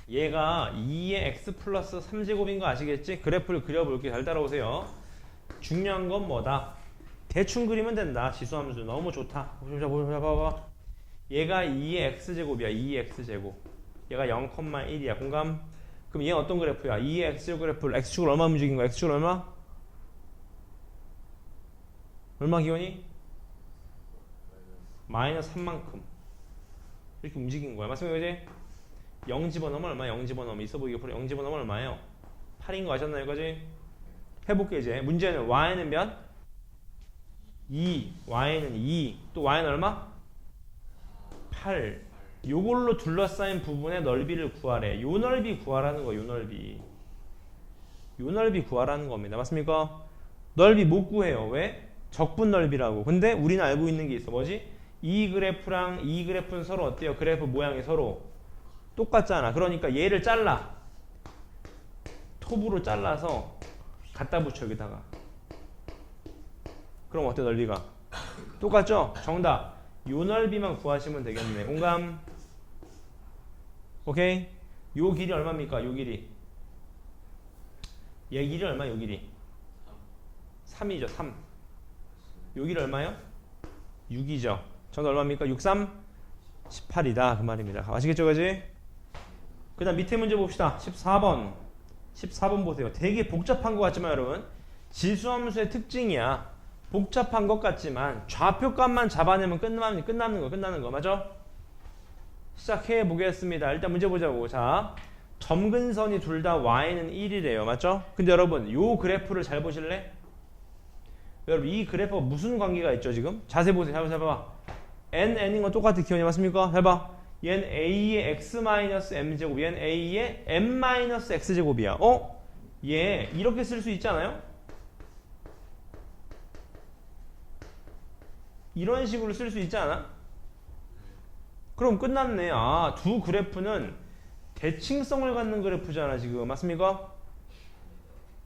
얘가 2의 x 플러스 3제곱인 거 아시겠지? 그래프를 그려볼게요. 잘 따라오세요. 중요한 건 뭐다? 대충 그리면 된다. 지수함수 너무 좋다. 보자 봐봐. 얘가 2의 x제곱이야. 2의 x제곱. 얘가 0,1이야. 공감? 그럼 얘는 어떤 그래프야? 2의 x제곱 그래프를 x축을 얼마 움직인 거야? x축을 얼마? 얼마 기원이? 마이너스 3만큼 이렇게 움직인 거야. 맞습니까? 그지? 0 집어넣으면 얼마야? 0 집어넣으면 있어 보이게 풀어. 0 집어넣으면 얼마예요? 8인 거 아셨나요? 그지? 해볼게 이제. 문제는 y는 몇? 2. y는 2. 또 y는 얼마? 8. 요걸로 둘러싸인 부분의 넓이를 구하래. 요 넓이 구하라는 거. 요 넓이. 요 넓이 구하라는 겁니다. 맞습니까? 넓이 못 구해요. 왜? 적분 넓이라고. 근데 우리는 알고 있는 게 있어. 뭐지? 이 그래프랑 이 그래프는 서로 어때요? 그래프 모양이 서로 똑같잖아. 그러니까 얘를 잘라. 톱으로 잘라서 갖다 붙여 여기다가. 그럼 어때 넓이가? 똑같죠? 정답. 요 넓이만 구하시면 되겠네. 공감? 오케이? 요 길이 얼마입니까? 요 길이. 얘 길이 얼마? 요 길이. 3이죠. 3. 요 길이 얼마요? 6이죠. 정답 얼마입니까? 6, 3, 18이다. 그 말입니다. 아시겠죠? 그지? 그 다음 밑에 문제 봅시다. 14번. 14번 보세요. 되게 복잡한 것 같지만 여러분, 지수함수의 특징이야. 복잡한 것 같지만 좌표값만 잡아내면 끝나는 거 맞죠? 시작해 보겠습니다. 일단 문제 보자고. 자, 점근선이 둘 다 y는 1이래요. 맞죠? 근데 여러분, 요 그래프를 잘 보실래? 여러분, 이 그래프가 무슨 관계가 있죠 지금? 자세히 보세요. 잘 봐봐. n인 건 똑같은 기원이 맞습니까? 잘 봐. 얘는 a의 x-m제곱, 얘는 a의 m-x제곱이야. 얘 이렇게 쓸 수 있잖아요? 이런 식으로 쓸 수 있지 않아? 그럼 끝났네. 아, 두 그래프는 대칭성을 갖는 그래프잖아 지금. 맞습니까?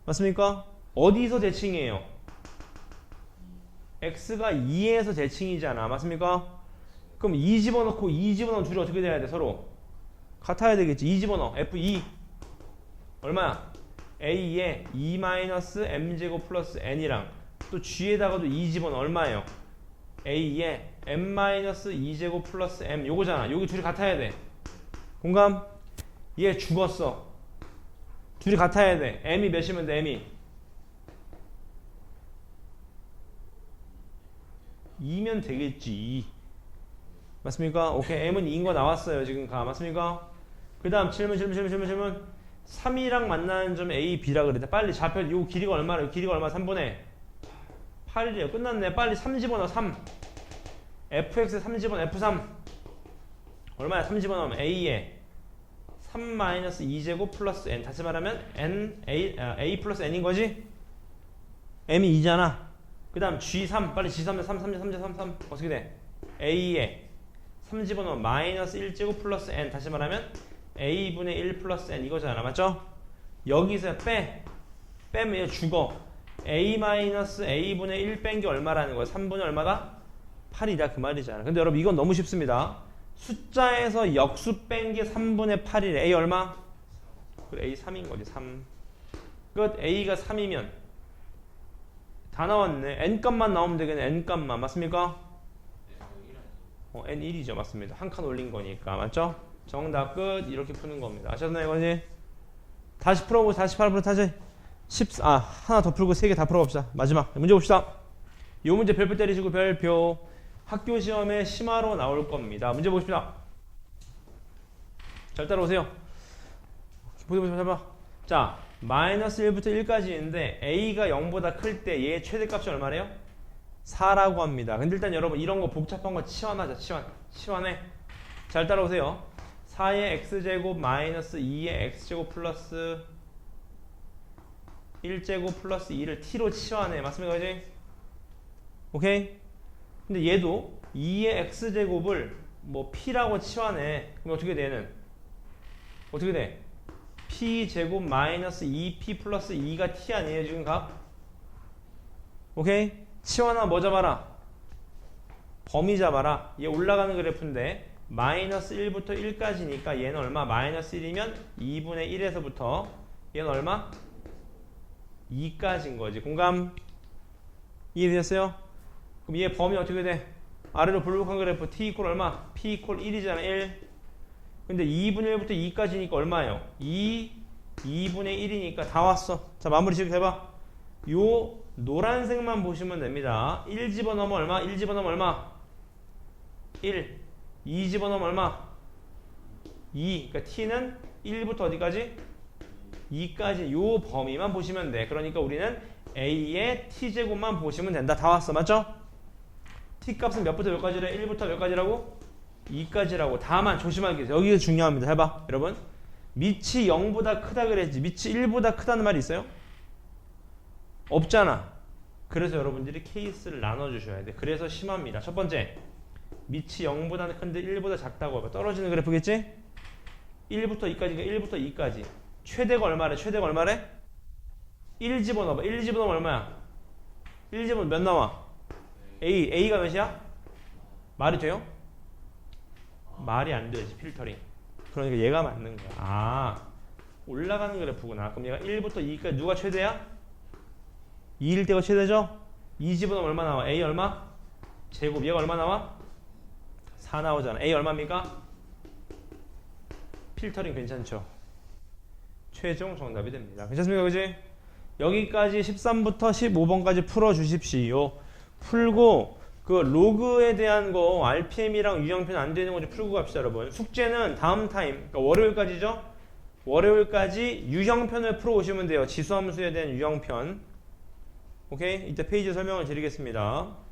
맞습니까? 어디서 대칭이에요? x가 2에서 대칭이잖아. 맞습니까? 그럼 2 집어넣고 2 집어넣으면 둘이 어떻게 돼야 돼? 서로 같아야 되겠지. 2 집어넣어. f2 얼마야? a에 2-m제곱 플러스 n이랑 또 g에다가도 2 집어넣어. 얼마예요? a에 m-2제곱 플러스 m 요거잖아. 여기 둘이 같아야 돼. 공감? 얘 죽었어. 둘이 같아야 돼. m이 몇이면 돼? m이 2면 되겠지. 맞습니까? 오케이. m은 2인 거 나왔어요. 지금 가. 맞습니까? 그 다음 질문. 3이랑 만나는 점 a, b라 그랬다. 빨리 좌표 요 길이가 얼마나? 길이가 얼마? 3분의 8이래요. 끝났네. 빨리 3 집어넣어. 3. fx에 3 집어넣어. f3 얼마야? 3 집어넣으면 a에 3-2제곱 플러스 n. 다시 말하면 a 플러스 n인 거지? m이 2잖아. 그 다음 g3 빨리 g3에 3 어떻게 돼? a에 3 집어넣으면 마이너스 1제곱 플러스 n. 다시 말하면 a분의 1 플러스 n 이거잖아. 맞죠? 여기서 빼면 얘 죽어. a-a분의 1 뺀 게 얼마라는 거야? 3분의 얼마다? 8이다 그 말이잖아. 근데 여러분 이건 너무 쉽습니다. 숫자에서 역수 뺀 게 3분의 8이래. a 얼마? 그래, a 3인 거지. 3. 끝. a가 3이면 다 나왔네. n값만 나오면 되겠네. n값만. 맞습니까? n 1이죠. 맞습니다. 한 칸 올린 거니까. 맞죠? 정답 끝. 이렇게 푸는 겁니다. 아셨나요? 이거지? 다시 풀어보자. 다시 8% 타지. 하나 더 풀고 3개 다 풀어봅시다. 마지막 문제 봅시다. 이 문제 별표 때리시고 별표. 학교 시험에 심화로 나올 겁니다. 문제 보십시다. 잘 따라오세요. 보세요. 잘 봐. 자, 마이너스 1부터 1까지 있는데 a가 0보다 클 때 얘의 최대값이 얼마래요? 4라고 합니다. 근데 일단 여러분 이런 거 복잡한 거 치환하자. 치환해. 잘 따라오세요. 4의 x제곱 마이너스 2의 x제곱 플러스 1제곱 플러스 2를 t로 치환해. 맞습니까? 그지? 오케이? 근데 얘도 2의 x제곱을 뭐 p라고 치환해. 그럼 어떻게 돼? 얘는 어떻게 돼? p제곱 마이너스 2p 플러스 2가 t 아니에요 지금 값? 오케이? 치환하면 뭐 잡아라? 범위 잡아라. 얘 올라가는 그래프인데 마이너스 1부터 1까지니까 얘는 얼마? 마이너스 1이면 2분의 1에서부터 얘는 얼마? 2까지인 거지. 공감? 이해되셨어요? 그럼 얘 범위 어떻게 돼? 아래로 불룩한 그래프 t 이퀄 얼마? p 이퀄 1이잖아 1. 근데 2분의 1부터 2까지니까 얼마예요? 2분의 1이니까 다 왔어. 자 마무리 지금 해봐. 요 노란색만 보시면 됩니다. 1 집어넣으면 얼마? 1 집어넣으면 얼마? 1. 2 집어넣으면 얼마? 2. 그러니까 t는 1부터 어디까지? 2까지 요 범위만 보시면 돼. 그러니까 우리는 a의 t제곱만 보시면 된다. 다 왔어. 맞죠? t값은 몇부터 몇까지래? 1부터 몇까지라고? 2까지라고. 다만 조심하기 위해서 여기가 중요합니다. 해봐 여러분. 밑이 0보다 크다 그랬지 밑이 1보다 크다는 말이 있어요? 없잖아. 그래서 여러분들이 케이스를 나눠주셔야 돼. 그래서 심합니다. 첫 번째 밑이 0보다는 큰데 1보다 작다고 해봐. 떨어지는 그래프겠지? 1부터 2까지가 1부터 2까지 최대가 얼마래? 최대가 얼마래? 1 집어넣어봐. 1 집어넣으면 얼마야? 1 집어넣으면 몇 나와? A가 몇이야? 말이 돼요? 말이 안 되지 필터링. 그러니까 얘가 맞는 거야. 아 올라가는 그래프구나. 그럼 얘가 1부터 2까지 누가 최대야? 2일 때가 최대죠? 2 집어넣으면 얼마 나와? A 얼마? 제곱 얘가 얼마 나와? 4 나오잖아. A 얼마입니까? 필터링 괜찮죠? 최종 정답이 됩니다. 괜찮습니까? 그지? 여기까지 13부터 15번까지 풀어주십시오. 풀고 그 로그에 대한 거 RPM이랑 유형편 안 되는 거 좀 풀고 갑시다 여러분. 숙제는 다음 타임 그러니까 월요일까지죠? 월요일까지 유형편을 풀어오시면 돼요. 지수함수에 대한 유형편. 오케이? 이때 페이지 설명을 드리겠습니다.